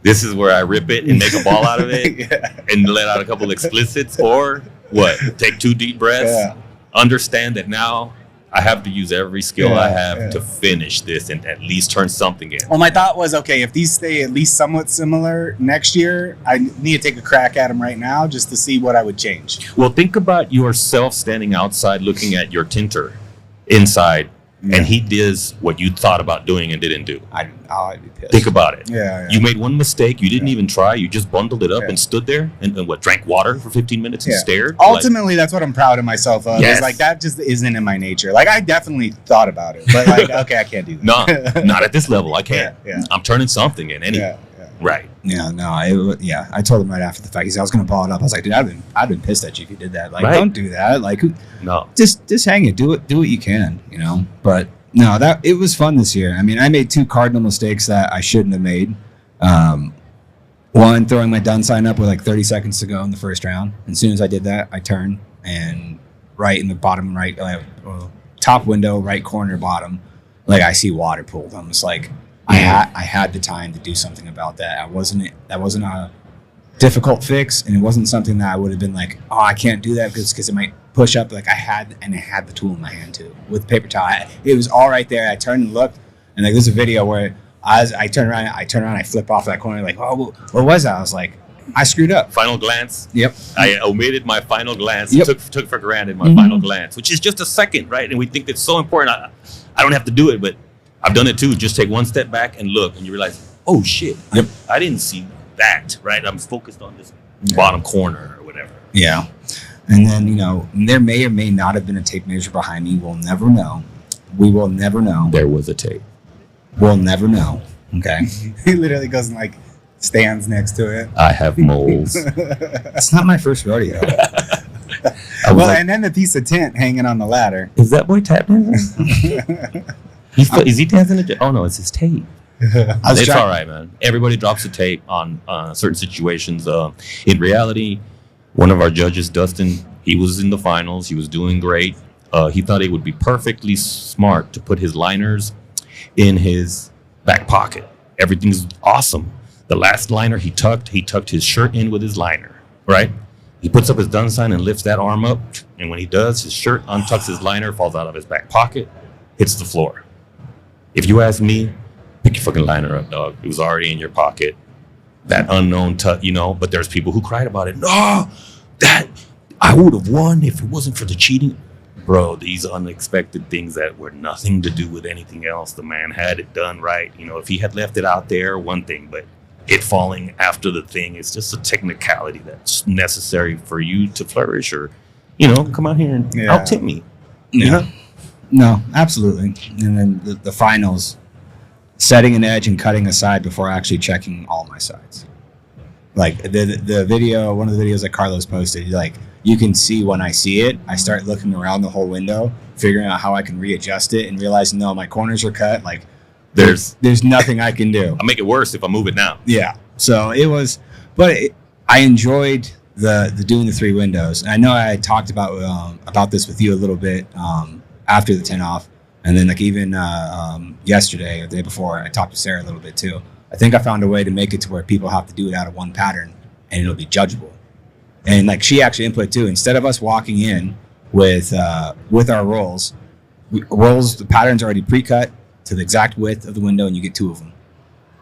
This is where I rip it and make a ball out of it and let out a couple explicits, or what? Take 2 deep breaths, understand that now... I have to use every skill I have to finish this and at least turn something in. Well, my thought was, okay, if these stay at least somewhat similar next year, I need to take a crack at them right now just to see what I would change. Well, think about yourself standing outside looking at your tinter inside, and he does what you thought about doing and didn't do. I'd be pissed. Think about it. Yeah. You made one mistake. You didn't even try. You just bundled it up and stood there and drank water for 15 minutes and stared. Ultimately, that's what I'm proud of myself of. Yes. Is like, that just isn't in my nature. Like, I definitely thought about it, but like, okay, I can't do that. No, not at this level. I can't. Yeah. I'm turning something in anyway. Right. Yeah, no, I told him right after the fact. He said I was gonna ball it up. I was like, dude, I'd been pissed at you if you did that. Like, don't do that. Like, no, just hang it. Do what you can, But no, it was fun this year. I mean, I made 2 cardinal mistakes that I shouldn't have made. One, throwing my done sign up with like 30 seconds to go in the first round. And as soon as I did that, I turned, and right in the bottom right, top window, right corner, bottom, like I see water pooled. I'm just like, I had the time to do something about that. That wasn't a difficult fix, and it wasn't something that I would have been like, oh, I can't do that because it might push up. Like I had the tool in my hand too with paper towel. It was all right there. I turned and looked, and like there's a video where I turn around, I flip off that corner, like, oh, what was that? I was like, I screwed up. Final glance. Yep. I omitted my final glance. Yep. Took for granted my final glance, which is just a second, right? And we think it's so important. I don't have to do it, but I've done it too. Just take one step back and look, and you realize, oh shit, yep, I didn't see that, right? I'm focused on this bottom corner or whatever. Yeah. And then, there may or may not have been a tape measure behind me. We'll never know. We will never know. There was a tape. We'll never know. Okay. He literally goes and like stands next to it. I have moles. It's not my first rodeo. And then the piece of tint hanging on the ladder. Is that boy tap dancing? Is he dancing? Oh no, it's his tape. It's all right, man. Everybody drops a tape on certain situations. In reality, One of our judges, Dustin, he was in the finals. He was doing great. He thought it would be perfectly smart to put his liners in his back pocket. Everything's awesome. The last liner he tucked his shirt in with his liner, right? He puts up his done sign and lifts that arm up. And when he does, his shirt untucks his liner, falls out of his back pocket, hits the floor. If you ask me, pick your fucking liner up, dog. It was already in your pocket. That unknown tuck, you know, but there's people who cried about it. No, that I would have won if it wasn't for the cheating. Bro, these unexpected things that were nothing to do with anything else. The man had it done right. You know, if he had left it out there, one thing, but it falling after the thing is just a technicality that's necessary for you to flourish or, you know, come out here and out tip me. Yeah. You know? No, absolutely. And then the finals, setting an edge and cutting a side before actually checking all my sides. Like the video, one of the videos that Carlos posted, like you can see when I see it, I start looking around the whole window, figuring out how I can readjust it and realizing, no, my corners are cut. Like there's nothing I can do. I'll make it worse if I move it now. Yeah. So it was, but I enjoyed the doing the 3 windows. And I know I talked about this with you a little bit after the 10 off. And then like even yesterday or the day before, I talked to Sarah a little bit too. I think I found a way to make it to where people have to do it out of one pattern and it'll be judgeable. And like she actually input too, instead of us walking in with our rolls, the pattern's already pre-cut to the exact width of the window and you get 2 of them.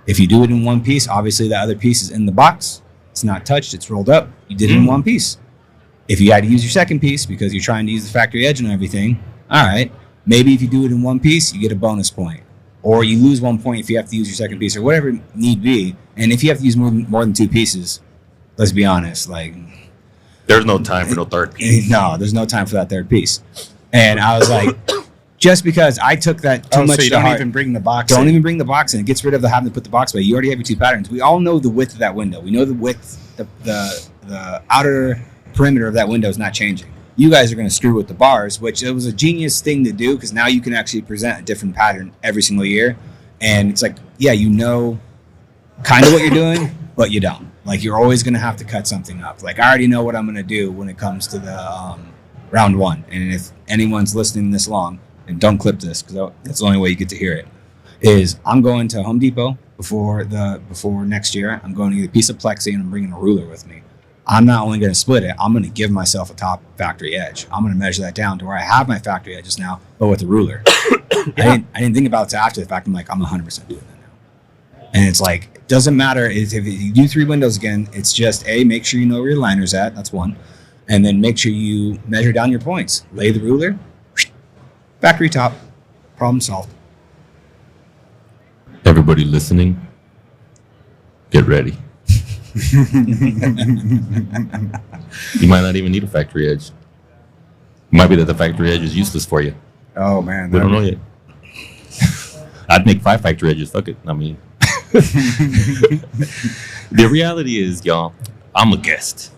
If you do it in one piece, obviously the other piece is in the box. It's not touched, it's rolled up. You did it in one piece. If you had to use your second piece because you're trying to use the factory edge and everything, all right, maybe if you do it in one piece, you get a bonus point. Or you lose 1 point if you have to use your second piece or whatever it need be. And if you have to use more than 2 pieces, let's be honest, like there's no time for no third piece. No, there's no time for that third piece. And I was like, just because I took that too much so you to don't heart, even bring the box don't in. even bring the box in. It gets rid of the having to put the box away. You already have your 2 patterns. We all know the width of that window. We know the width, the outer perimeter of that window is not changing. You guys are going to screw with the bars, which it was a genius thing to do because now you can actually present a different pattern every single year. And it's like, yeah, you know kind of what you're doing, but you don't. Like you're always going to have to cut something up. Like I already know what I'm going to do when it comes to the round 1. And if anyone's listening this long, and don't clip this because that's the only way you get to hear it, is I'm going to Home Depot before next year. I'm going to get a piece of plexi and I'm bringing a ruler with me. I'm not only going to split it, I'm going to give myself a top factory edge. I'm going to measure that down to where I have my factory edges now, but with a ruler. I didn't think about it after the fact. I'm like, I'm 100% doing that now. And it's like, it doesn't matter if you do 3 windows again, it's just make sure you know where your liner's at. That's 1. And then make sure you measure down your points. Lay the ruler, factory top, problem solved. Everybody listening, get ready. You might not even need a factory edge. It might be that the factory edge is useless for you. Oh man, We don't know yet. I'd make 5 factory edges. Fuck it. I mean, the reality is, y'all, I'm a guest.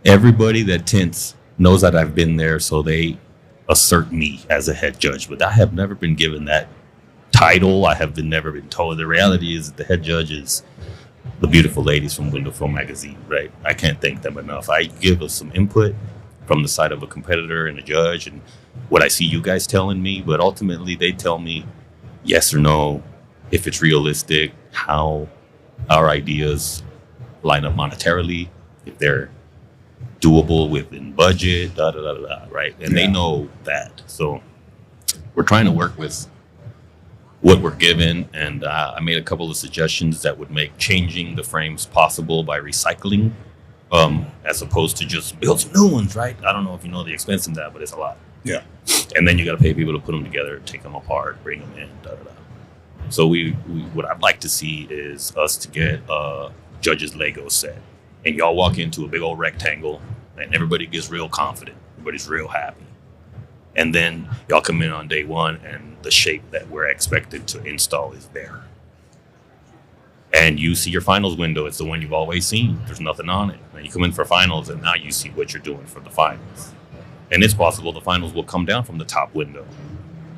Everybody that tints knows that I've been there, so they assert me as a head judge. But I have never been given that title. I have never been told. The reality is that the head judge is the beautiful ladies from Window Film Magazine, right? I can't thank them enough. I give us some input from the side of a competitor and a judge and what I see you guys telling me, but ultimately they tell me yes or no, if it's realistic, how our ideas line up monetarily, if they're doable within budget, right? And they know that. So we're trying to work with what we're given, and I made a couple of suggestions that would make changing the frames possible by recycling, as opposed to just build some new ones, right? I don't know if you know the expense in that, but it's a lot. Yeah. And then you got to pay people to put them together, take them apart, bring them in, So we what I'd like to see is us to get a judge's Lego set, and y'all walk into a big old rectangle, and everybody gets real confident, everybody's real happy. And then y'all come in on day 1 and the shape that we're expected to install is there. And you see your finals window. It's the one you've always seen. There's nothing on it. Now you come in for finals and now you see what you're doing for the finals. And it's possible the finals will come down from the top window.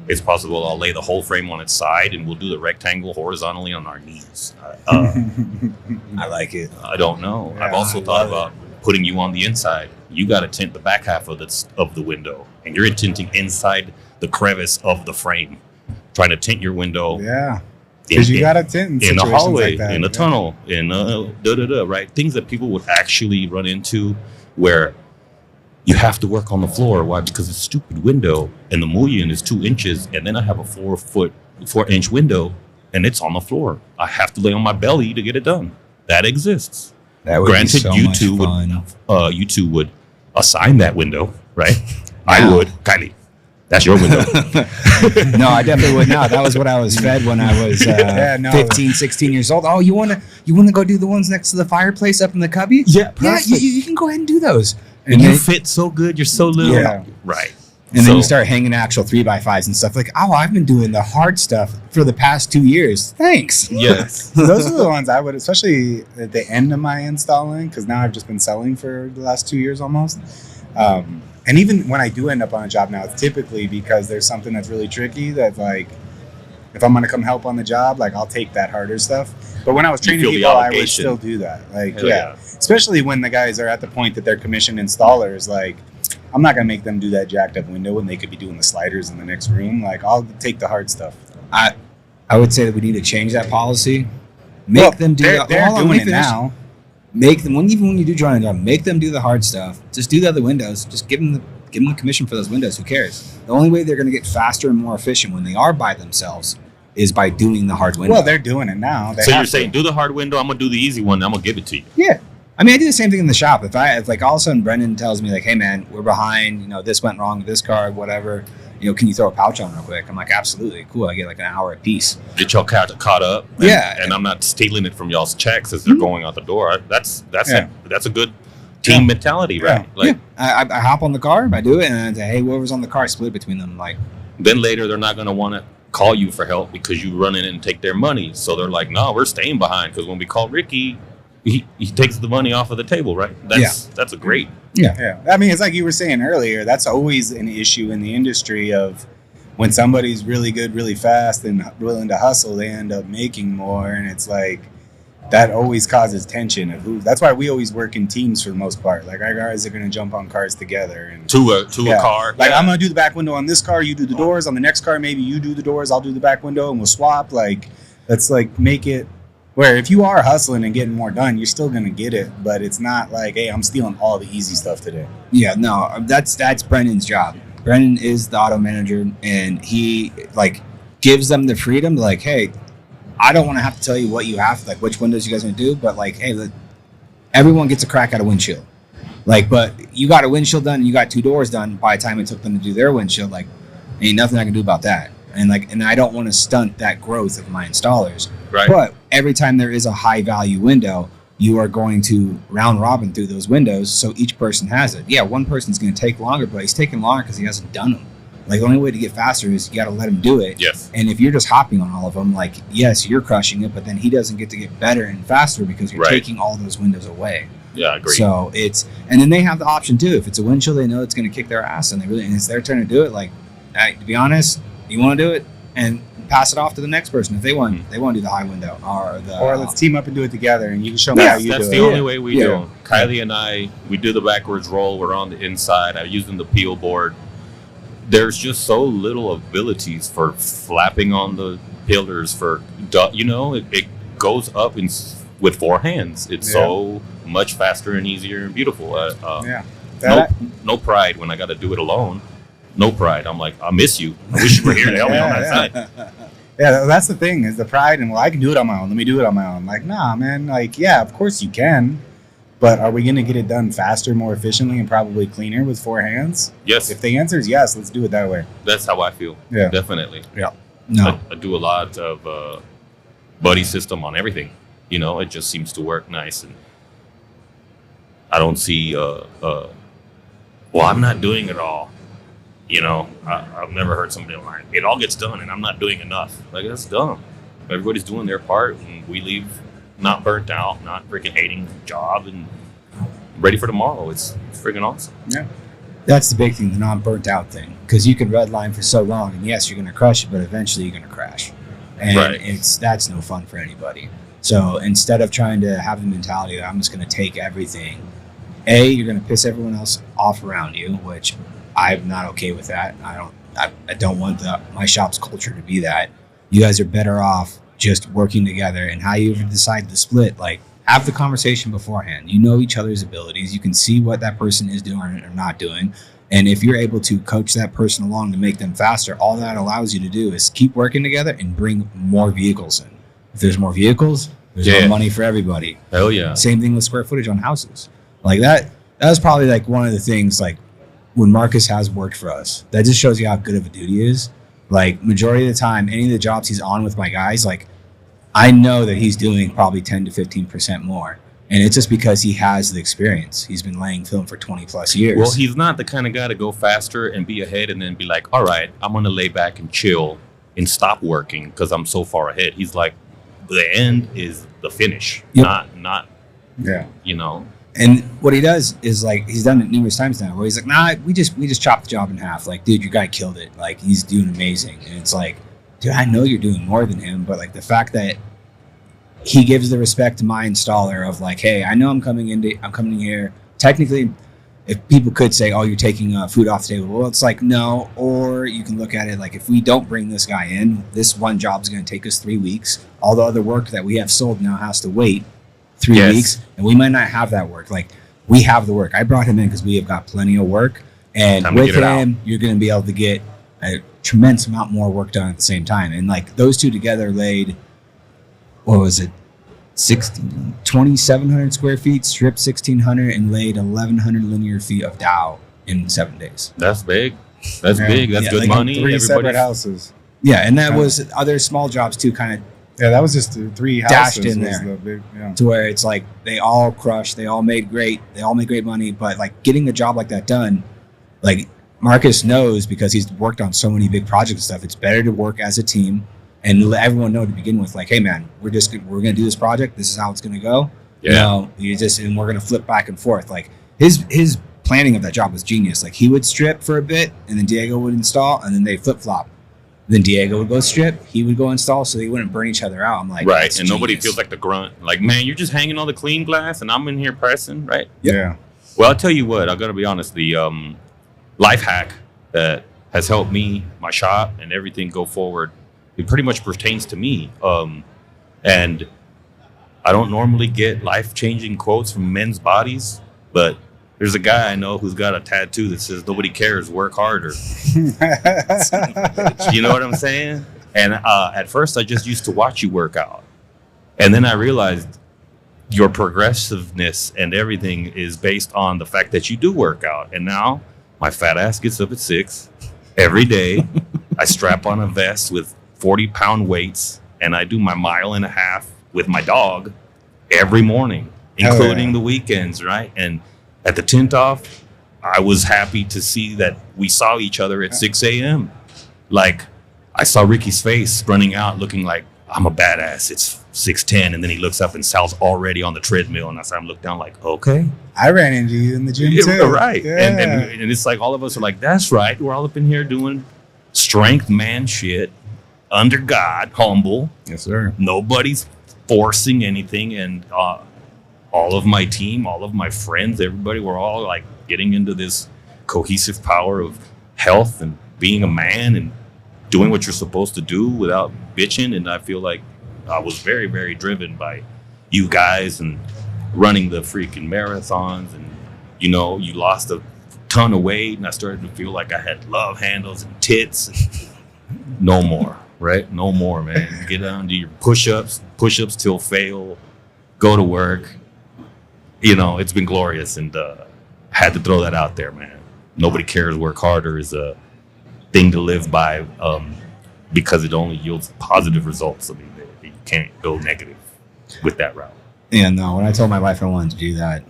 It's possible I'll lay the whole frame on its side and we'll do the rectangle horizontally on our knees. I like it. I don't know. Yeah, I've also I thought love about putting you on the inside. You got to tint the back half of the window, and you're tinting inside the crevice of the frame, trying to tint your window. Yeah. Because you got to tint in a hallway, like that. in a tunnel, in a right? Things that people would actually run into where you have to work on the floor. Why? Because it's a stupid window and the mullion is 2 inches, and then I have a 4-inch window and it's on the floor. I have to lay on my belly to get it done. That exists. That would Granted, be so you much two fun. you two would assign that window, right? Yeah. I would. Kylie, that's your window. No, I definitely would not. That was what I was fed when I was 15, 16 years old. Oh, you want to go do the ones next to the fireplace up in the cubby? Yeah, yeah. You can go ahead and do those. And you fit so good. You're so little. Yeah. Right. And then you start hanging actual 3x5s and stuff like, oh, I've been doing the hard stuff for the past 2 years. Thanks. Yes. So those are the ones I would, especially at the end of my installing, because now I've just been selling for the last 2 years almost. And even when I do end up on a job now, it's typically because there's something that's really tricky that, like, if I'm going to come help on the job, like, I'll take that harder stuff. But when I was training people, I would still do that. Like, yeah. Especially when the guys are at the point that they're commissioned installers, like, I'm not going to make them do that jacked up window when they could be doing the sliders in the next room. Like, I'll take the hard stuff. I would say that we need to change that policy. Make them do that. They're doing it now. Make them, even when you do join a job, make them do the hard stuff. Just do the other windows. Just give them the commission for those windows. Who cares? The only way they're going to get faster and more efficient when they are by themselves is by doing the hard window. Well, they're doing it now. So you're saying do the hard window. I'm going to do the easy one. I'm going to give it to you. Yeah. I mean, I do the same thing in the shop. If like all of a sudden Brendan tells me like, hey man, we're behind, this went wrong with this car, whatever, can you throw a pouch on real quick? I'm like, absolutely. Cool. I get like an hour a piece. Get y'all caught up. And I'm not stealing it from y'all's checks as they're going out the door. That's a good team mentality, right? Yeah. Like, I hop on the car, I do it, and I say, hey, whoever's on the car, split between them. Like, then later they're not going to want to call you for help because you run in and take their money. So they're like, no, we're staying behind because when we call Ricky, he takes the money off of the table, right? That's a great. Yeah. I mean, it's like you were saying earlier, that's always an issue in the industry of when somebody's really good, really fast and willing to hustle, they end up making more. And it's like, that always causes tension of who. That's why we always work in teams for the most part. Like, our guys are going to jump on cars together and to a car. Like, I'm going to do the back window on this car, you do the doors. On the next car, maybe you do the doors, I'll do the back window, and we'll swap. Like, let's like make it where if you are hustling and getting more done, you're still going to get it. But it's not like, hey, I'm stealing all the easy stuff today. Yeah, no, that's Brendan's job. Brendan is the auto manager, and he like gives them the freedom to like, hey, I don't want to have to tell you what you have, like which windows you guys are going to do, but like, hey, everyone gets a crack at a windshield. Like, but you got a windshield done and you got 2 doors done by the time it took them to do their windshield. Like, ain't nothing I can do about that. And like, and I don't want to stunt that growth of my installers. Right. But every time there is a high value window, you are going to round robin through those windows, so each person has it. Yeah, one person's going to take longer, but he's taking longer because he hasn't done them. Like, the only way to get faster is you got to let him do it. Yes. And if you're just hopping on all of them, like, yes, you're crushing it, but then he doesn't get to get better and faster because you're taking all those windows away. Yeah, I agree. So and then they have the option too. If it's a windshield, they know it's going to kick their ass, and it's their turn to do it. Like, to be honest, you want to do it and pass it off to the next person if they want to do the high window or let's team up and do it together, and you can show me how you do it. That's the only way we do it. Kylie and I, we do the backwards roll. We're on the inside. I'm using the peel board. There's just so little abilities for flapping on the pillars it goes up with 4 hands. It's so much faster and easier and beautiful. No pride when I got to do it alone. No pride. I'm like, I miss you. I wish you were here to help me on that side. Yeah, that's the thing is the pride, and I can do it on my own. Let me do it on my own. Like, nah, man. Like, yeah, of course you can. But are we going to get it done faster, more efficiently, and probably cleaner with 4 hands? Yes. If the answer is yes, let's do it that way. That's how I feel. Yeah. Definitely. Yeah. No. I do a lot of buddy system on everything. It just seems to work nice. And I don't see, well, I'm not doing it all. I've never heard somebody like, it all gets done and I'm not doing enough. Like, that's dumb. Everybody's doing their part and we leave not burnt out, not freaking hating the job, and ready for tomorrow. It's freaking awesome. Yeah. That's the big thing, the non-burnt out thing. Because you can redline for so long, and yes, you're going to crush it, but eventually you're going to crash. And that's no fun for anybody. So instead of trying to have the mentality that I'm just going to take everything You're going to piss everyone else off around you, which I'm not okay with that. I don't want my shop's culture to be that. You guys are better off just working together, and how you even decide to split, like, have the conversation beforehand. You know each other's abilities. You can see what that person is doing or not doing. And if you're able to coach that person along to make them faster, all that allows you to do is keep working together and bring more vehicles in. If there's more vehicles, there's more money for everybody. Hell yeah. Same thing with square footage on houses. Like that was probably like one of the things, like, when Marcus has worked for us, that just shows you how good of a dude he is. Like, majority of the time, any of the jobs he's on with my guys, like, I know that he's doing probably 10 to 15% more. And it's just because he has the experience. He's been laying film for 20 plus years. Well, he's not the kind of guy to go faster and be ahead and then be like, all right, I'm going to lay back and chill and stop working because I'm so far ahead. He's like, the end is the finish, not, you know. And what he does is, like, he's done it numerous times now, where he's like, nah, we just chopped the job in half. Like, dude, your guy killed it. Like, he's doing amazing. And it's like, dude, I know you're doing more than him, but, like, the fact that he gives the respect to my installer of, like, hey, I know I'm coming in here. Technically, if people could say, oh, you're taking food off the table. Well, it's like, no. Or you can look at it like, if we don't bring this guy in, this one job is going to take us 3 weeks. All the other work that we have sold now has to wait 3 weeks, and we might not have that work. Like, we have the work. I brought him in because we have got plenty of work, and with him, you're going to be able to get a tremendous amount more work done at the same time. And, like, those two together laid, what was it, 2,700 square feet, stripped 1,600, and laid 1,100 linear feet of Dow in 7 days. That's big. That's big. That's good, like, money. 3 separate houses. Yeah, and that was other small jobs too, kind of. Yeah, that was just 3 houses dashed in there, the big, to where it's like they all crushed, they all made great money, but, like, getting the job like that done, like, Marcus knows, because he's worked on so many big projects and stuff, it's better to work as a team and let everyone know to begin with, like, hey man, we're gonna do this project, this is how it's gonna go. And we're gonna flip back and forth. Like, his planning of that job was genius. Like, he would strip for a bit, and then Diego would install, and then they flip flop. Then Diego would go strip, he would go install, so they wouldn't burn each other out. I'm like, right, and nobody feels like the grunt. Like, man, you're just hanging all the clean glass, and I'm in here pressing, right? Yeah. Well, I'll tell you what, I gotta be honest. The life hack that has helped me, my shop, and everything go forward, it pretty much pertains to me. And I don't normally get life-changing quotes from men's bodies, but there's a guy I know who's got a tattoo that says, nobody cares, work harder. You know what I'm saying? And at first, I just used to watch you work out. And then I realized your progressiveness and everything is based on the fact that you do work out. And now my fat ass gets up at 6 every day. I strap on a vest with 40-pound weights, and I do my 1.5 miles with my dog every morning, including the weekends, right? And at the Tint off, I was happy to see that we saw each other at 6 a.m. Like, I saw Ricky's face running out looking like, I'm a badass. It's 6:10, and then he looks up and Sal's already on the treadmill, and I saw him look down like, okay. I ran into you in the gym too. Right. Yeah. And it's like all of us are like, that's right. We're all up in here doing strength man shit, under God, humble. Yes, sir. Nobody's forcing anything, and all of my team, all of my friends, everybody, we're all like getting into this cohesive power of health and being a man and doing what you're supposed to do without bitching. And I feel like I was very, very driven by you guys and running the freaking marathons. And, you know, you lost a ton of weight, and I started to feel like I had love handles and tits. No more, right? No more, man. Get down, do your push-ups till fail, go to work. You know, it's been glorious, and had to throw that out there, man. Nobody cares, work harder is a thing to live by, because it only yields positive results. I mean, you can't go negative with that route. Yeah, no, when I told my wife I wanted to do that,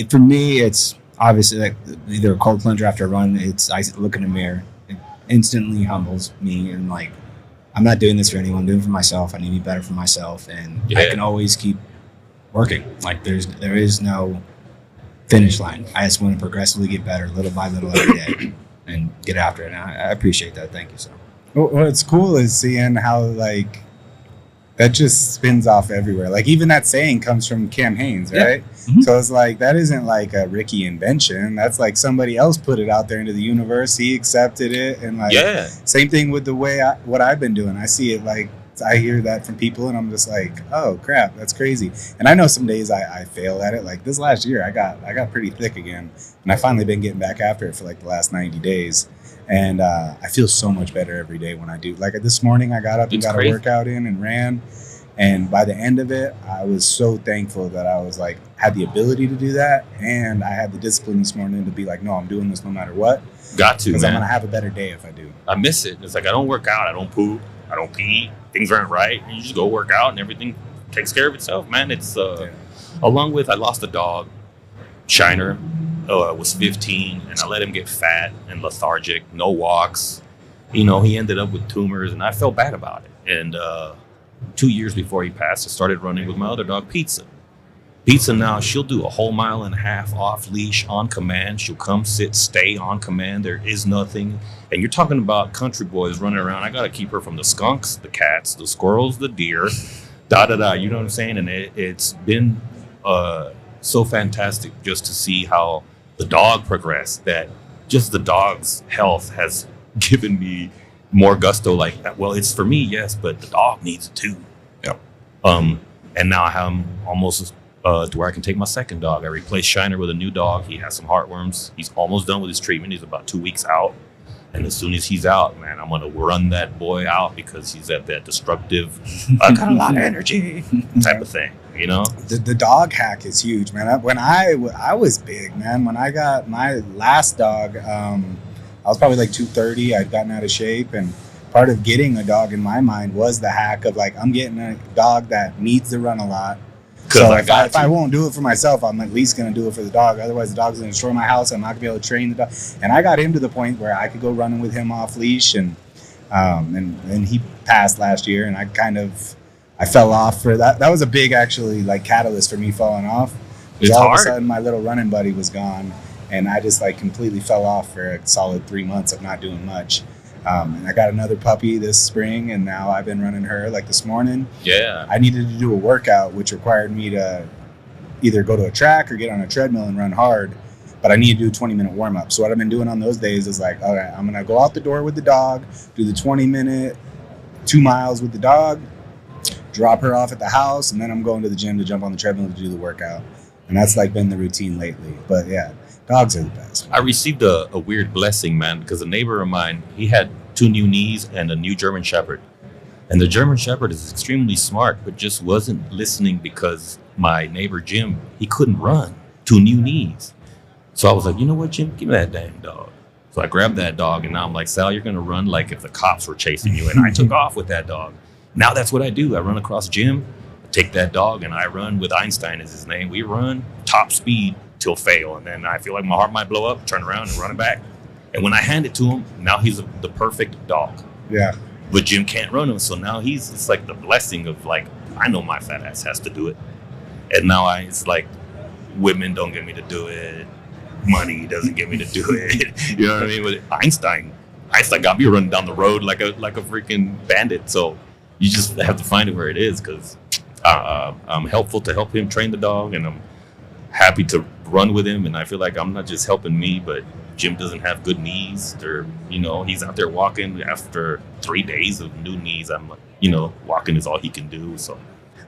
for me, it's obviously like either a cold plunge after a run. I look in the mirror, it instantly humbles me, and like, I'm not doing this for anyone, I'm doing it for myself. I need to be better for myself, and I can always keep working. Like, there is no finish line. I just want to progressively get better, little by little, every day, and get after it. And I appreciate that. Thank you, sir. What's cool is seeing how, like, that just spins off everywhere. Like even that saying comes from Cam Haines, Yeah. right? Mhm. So it's like that isn't like a Ricky invention. That's like somebody else put it out there into the universe. He accepted it, and like Yeah. same thing with the way what I've been doing. I see it like I hear that from people, and I'm just like, oh crap, that's crazy. And I know some days I fail at it. Like this last year, I got pretty thick again, and I finally been getting back after it for like the last 90 days. And I feel so much better every day when I do. Like this morning, I got up and It's got crazy. a workout in and ran. And by the end of it, I was so thankful that I was like, had the ability to do that. And I had the discipline this morning to be like, no, I'm doing this no matter what. Got to, Because I'm man. going to have a better day if I do. I miss it. It's like I don't work out, I don't poop, I don't pee. Things aren't right. You just go work out, and everything takes care of itself, man. It's along with I lost a dog, Shiner. Was 15, and I let him get fat and lethargic, no walks. He ended up with tumors, and I felt bad about it. And 2 years before he passed, I started running with my other dog, Pizza. Pizza now, she'll do a whole mile and a half off leash on command. She'll come sit, stay on command. There is nothing. And you're talking about country boys running around. I got to keep her from the skunks, the cats, the squirrels, the deer, da-da-da. You know what I'm saying? And it's been so fantastic just to see how the dog progressed, that just the dog's health has given me more gusto. Like, well, it's for me, yes, but the dog needs it too. Yep. And now I'm almost to where I can take my second dog. I replaced Shiner with a new dog. He has some heartworms. He's almost done with his treatment. He's about 2 weeks out. And as soon as he's out, man, I'm going to run that boy out because he's at that destructive, I got a lot of energy type of thing, The dog hack is huge, man. When I was big, man. When I got my last dog, I was probably like 230. I'd gotten out of shape, and part of getting a dog in my mind was the hack of like, I'm getting a dog that needs to run a lot. So if I won't do it for myself, I'm at least going to do it for the dog. Otherwise, the dog's going to destroy my house. I'm not going to be able to train the dog. And I got him to the point where I could go running with him off leash, and he passed last year, and I fell off for that. That was a big, actually, like catalyst for me falling off. It's all hard. of a sudden, my little running buddy was gone, and I just like completely fell off for a solid 3 months of not doing much. And I got another puppy this spring, and now I've been running her. Like this morning, Yeah. I needed to do a workout, which required me to either go to a track or get on a treadmill and run hard. But I need to do a 20-minute warm-up. So what I've been doing on those days is like, all right, I'm going to go out the door with the dog, do the 20-minute 2 miles with the dog, drop her off at the house, and then I'm going to the gym to jump on the treadmill to do the workout. And that's like been the routine lately. But yeah, dogs are the best. I received a weird blessing, man, because a neighbor of mine, he had 2 new knees and a new German Shepherd. And the German Shepherd is extremely smart, but just wasn't listening because my neighbor, Jim, he couldn't run 2 new knees. So I was like, you know what, Jim, give me that dang dog. So I grabbed that dog, and now I'm like, Sal, you're going to run like if the cops were chasing you. And I took off with that dog. Now that's what I do. I run across Jim, I take that dog, and I run with Einstein is his name. We run top speed till fail. And then I feel like my heart might blow up, turn around and run it back. And when I hand it to him, now he's the perfect dog. Yeah. But Jim can't run him. So now it's like the blessing of like, I know my fat ass has to do it. And now it's like, women don't get me to do it. Money doesn't get me to do it. You know what I mean? With Einstein got me running down the road like a freaking bandit. So you just have to find it where it is, because I'm helpful to help him train the dog, and I'm happy to run with him. And I feel like I'm not just helping me, but Jim doesn't have good knees. He's out there walking after 3 days of new knees. I'm like, walking is all he can do. So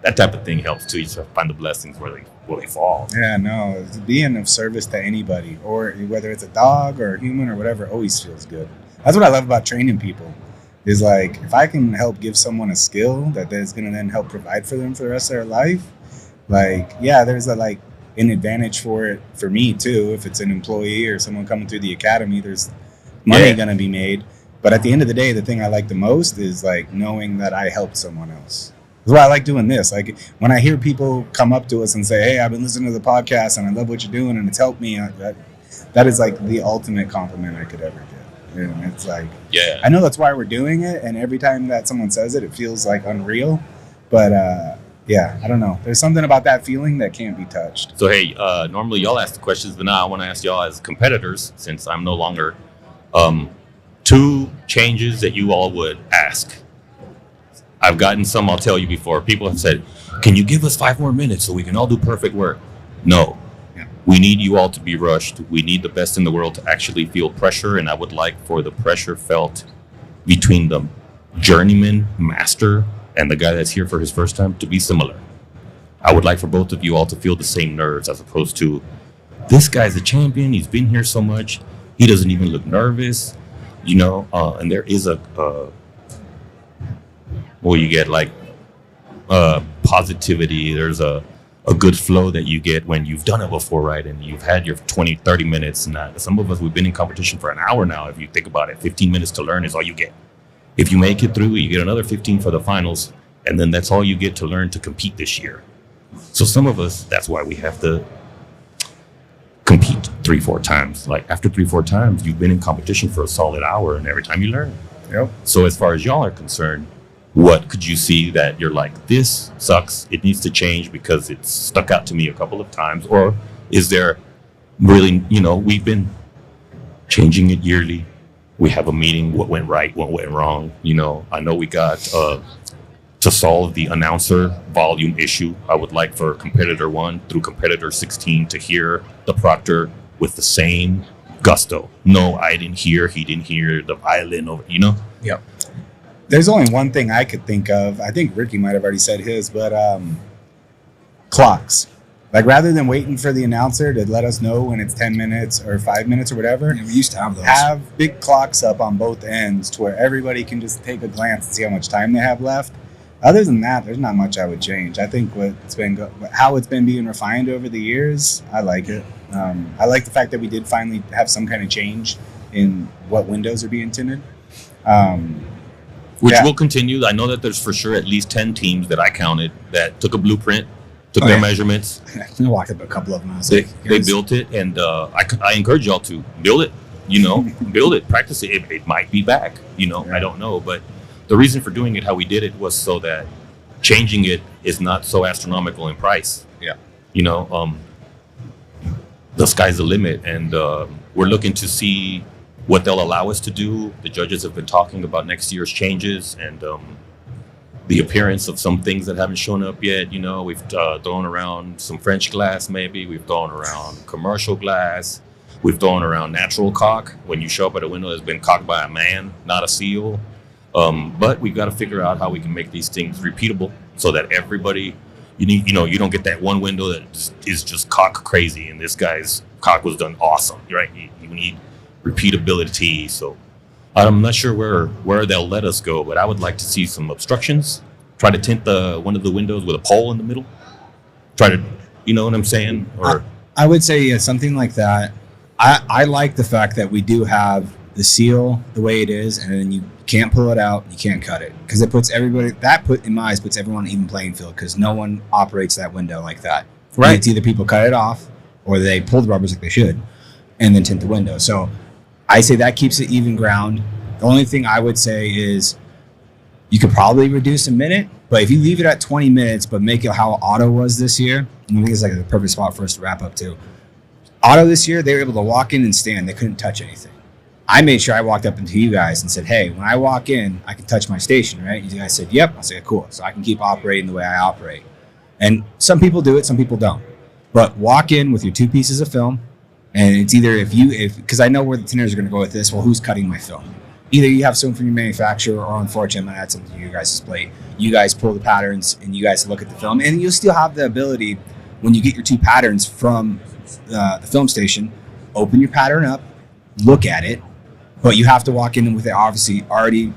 that type of thing helps too. You just have to find the blessings where they fall. Yeah, no, being of service to anybody, or whether it's a dog or a human or whatever, always feels good. That's what I love about training people, is like, if I can help give someone a skill that is going to then help provide for them for the rest of their life, like, yeah, there's an advantage for it for me too. If it's an employee or someone coming through the academy, there's money going to be made. But at the end of the day, the thing I like the most is like knowing that I helped someone else. That's why I like doing this. Like when I hear people come up to us and say, hey, I've been listening to the podcast and I love what you're doing and it's helped me, that is like the ultimate compliment I could ever get. And it's like, Yeah. I know that's why we're doing it. And every time that someone says it, it feels like unreal. But yeah, I don't know. There's something about that feeling that can't be touched. So, hey, normally y'all ask the questions, but now I want to ask y'all as competitors, since I'm no longer, 2 changes that you all would ask I've gotten some, I'll tell you before. People have said, can you give us 5 more minutes so we can all do perfect work? No. Yeah. We need you all to be rushed. We need the best in the world to actually feel pressure. And I would like for the pressure felt between the journeyman, master, and the guy that's here for his first time to be similar. I would like for both of you all to feel the same nerves as opposed to, this guy's a champion. He's been here so much. He doesn't even look nervous, you know. And there is you get like positivity. There's a good flow that you get when you've done it before, right? And you've had your 20, 30 minutes. And some of us, we've been in competition for an hour now. If you think about it, 15 minutes to learn is all you get. If you make it through, you get another 15 for the finals. And then that's all you get to learn to compete this year. So some of us, that's why we have to compete 3-4 times. Like after 3-4 times, you've been in competition for a solid hour, and every time you learn. Yep. So as far as y'all are concerned, what could you see that you're like, this sucks, it needs to change because it's stuck out to me a couple of times? Or is there really, we've been changing it yearly. We have a meeting, what went right, what went wrong. I know we got to solve the announcer volume issue. I would like for competitor 1 through competitor 16 to hear the proctor with the same gusto. No, I didn't hear, he didn't hear the violin over, Yep. There's only one thing I could think of. I think Ricky might have already said his, but clocks. Like rather than waiting for the announcer to let us know when it's 10 minutes or 5 minutes or whatever, Yeah, we used to have those. have big clocks up on both ends to where everybody can just take a glance and see how much time they have left. Other than that, there's not much I would change. I think how it's been being refined over the years, I like it. I like the fact that we did finally have some kind of change in what windows are being tinted. Which Yeah. will continue. I know that there's for sure at least 10 teams that I counted that took a blueprint, took Oh, their yeah. measurements, I walked up a couple of them. I was they like, they built it, and I encourage y'all to build it, build it, practice it. It might be back, I don't know. But the reason for doing it how we did it was so that changing it is not so astronomical in price. Yeah. The sky's the limit, and we're looking to see what they'll allow us to do. The judges have been talking about next year's changes and the appearance of some things that haven't shown up yet. We've thrown around some French glass, maybe. We've thrown around commercial glass. We've thrown around natural caulk. When you show up at a window that's been caulked by a man, not a seal. But we've got to figure out how we can make these things repeatable so that everybody, you don't get that one window that is just caulk crazy and this guy's caulk was done awesome, right? You need repeatability. So I'm not sure where they'll let us go, but I would like to see some obstructions. Try to tint one of the windows with a pole in the middle. Try to, you know what I'm saying? Or I would say something like that. I like the fact that we do have the seal the way it is, and then you can't pull it out, you can't cut it, because it puts everybody. In my eyes, puts everyone on an even playing field, because no one operates that window like that. Right. It's either people cut it off, or they pull the rubbers like they should, and then tint the window. So I say that keeps it even ground. The only thing I would say is you could probably reduce a minute, but if you leave it at 20 minutes, but make it how auto was this year, and I think it's like the perfect spot for us to wrap up too. Auto this year, they were able to walk in and stand. They couldn't touch anything. I made sure I walked up into you guys and said, hey, when I walk in, I can touch my station, right? You guys said, yep. I said, cool. So I can keep operating the way I operate. And some people do it, some people don't. But walk in with your 2 pieces of film, and it's either because I know where the tinters are going to go with this, well, who's cutting my film? Either you have someone from your manufacturer, or unfortunately, I'm going to add something to your guys' plate. You guys pull the patterns, and you guys look at the film, and you'll still have the ability, when you get your 2 patterns from the film station, open your pattern up, look at it, but you have to walk in with it obviously already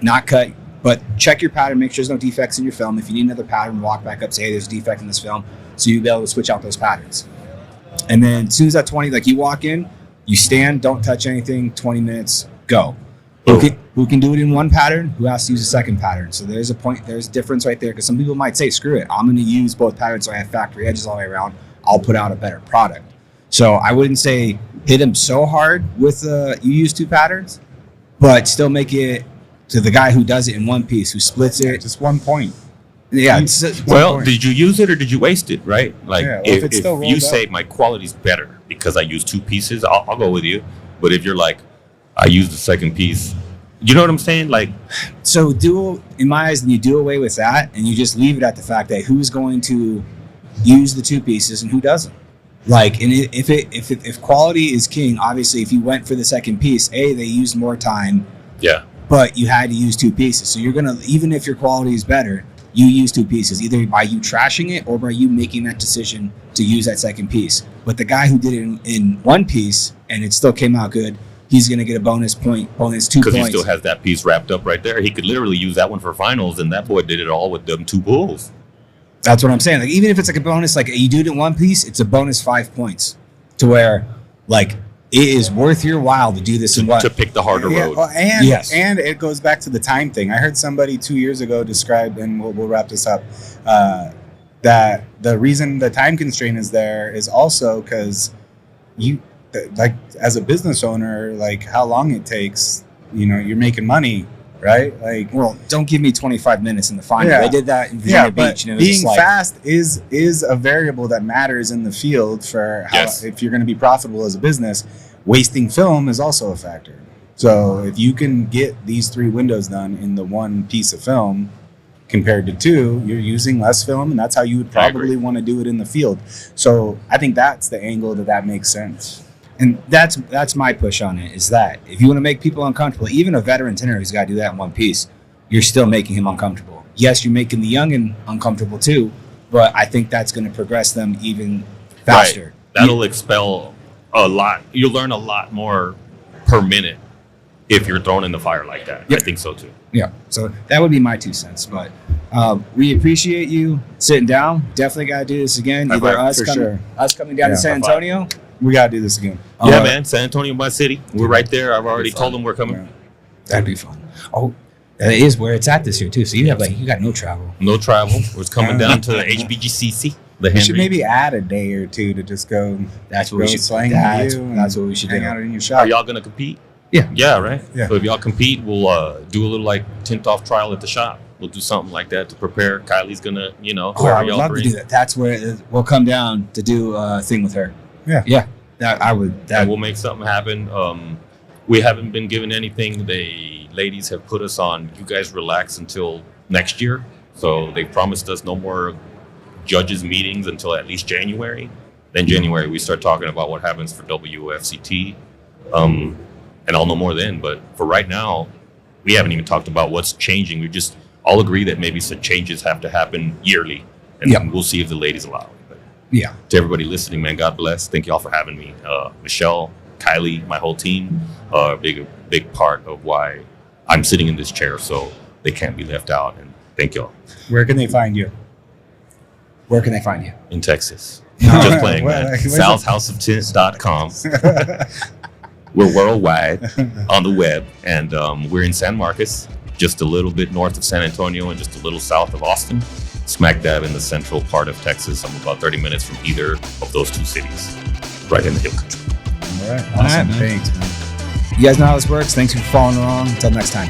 not cut, but check your pattern, make sure there's no defects in your film. If you need another pattern, walk back up, say, hey, there's a defect in this film, so you'll be able to switch out those patterns. And then as soon as that 20, you walk in, you stand, don't touch anything, 20 minutes, go. Who can do it in one pattern? Who has to use a second pattern? So there's a difference right there, because some people might say, screw it, I'm going to use both patterns so I have factory edges all the way around. I'll put out a better product. So I wouldn't say hit them so hard with you use 2 patterns, but still make it to the guy who does it in one piece, who splits it. Just 1 point. Yeah. did you use it or did you waste it, right? if it's still if you rolled say up. my quality's better because I use 2 pieces, I'll go with you. But if you're like, I use the second piece, You know what I'm saying? Like, So in my eyes, then you do away with that, and you just leave it at the fact that who's going to use the two pieces and who doesn't. Like, and if quality is king, obviously, if you went for the second piece, they used more time, yeah, but you had to use two pieces. So you're gonna, even if your quality is better, you use two pieces, either by you trashing it or by you making that decision to use that second piece. But the guy who did it in one piece and it still came out good, he's gonna get a bonus 2 points. because he still has that piece wrapped up right there. He could literally use that one for finals, and that boy did it all with them two bulls. That's what I'm saying. Like, even if it's like a bonus, like you do it in one piece, it's a bonus 5 points, to where like it is worth your while to do this in one. To pick the harder road. Well, and Yes. and it goes back to the time thing. I heard somebody 2 years ago describe, and we'll wrap this up, that the reason the time constraint is there is also because you, like, as a business owner, like how long it takes, you're making money, right? Like, Well, don't give me 25 minutes in the final. Yeah. They did that in Virginia but Beach, and it was being just like, fast is a variable that matters in the field for how, Yes. if you're going to be profitable as a business. Wasting film is also a factor. So if you can get these 3 windows done in the one piece of film compared to 2, you're using less film, and that's how you would I agree. probably want to do it in the field. So I think that's the angle that makes sense. and that's my push on it, is that if you want to make people uncomfortable, even a veteran tinter who's got to do that in one piece, you're still making him uncomfortable. Yes, you're making the youngin uncomfortable too, but I think that's going to progress them even faster. Right. That'll expel a lot. You'll learn a lot more per minute if you're thrown in the fire like that. Yep. I think so too. Yeah, so that would be my 2 cents. But we appreciate you sitting down. Definitely got to do this again. High Either five, us coming down Yeah, to San high five. Antonio. We got to do this again. Yeah, man. San Antonio, my city. We're right there. I've already told them we're coming. Yeah. That'd be fun. Oh, that is where it's at this year too. So you got no travel. No travel. We're coming down to the HBGCC. The We should Henry. maybe add a day or 2 to just go. That's what Go we should. slang That's, you and that's what we should hang do. out in your Are shop. y'all gonna compete? Yeah. Yeah, right. Yeah. So if y'all compete, we'll do a little like tint off trial at the shop. We'll do something like that to prepare. Kylie's gonna, Oh, whoever I would y'all love bring. to do that. That's where we'll come down to do a thing with her. Yeah. Yeah. That I would. That And we'll make something happen. We haven't been given anything. The ladies have put us on. You guys relax until next year. So they promised us no more judges meetings until at least January. Then January we start talking about what happens for WFCT, and I'll know more then. But for right now, we haven't even talked about what's changing. We just all agree that maybe some changes have to happen yearly, and Yep. we'll see if the ladies allow it. But yeah. to everybody listening, man, God bless. Thank y'all for having me. Michelle, Kylie, my whole team, a big part of why I'm sitting in this chair, so they can't be left out. And thank y'all. Where can they find you? Where can they find you? In Texas. Just playing, Well, man. like, where's Sal'sHouseOfTint.com. We're worldwide on the web, and we're in San Marcos, just a little bit north of San Antonio and just a little south of Austin, smack dab in the central part of Texas. I'm about 30 minutes from either of those 2 cities, right in the hill country. All right. All right, Awesome. man. Thanks, man. You guys know how this works. Thanks for following along. Until next time.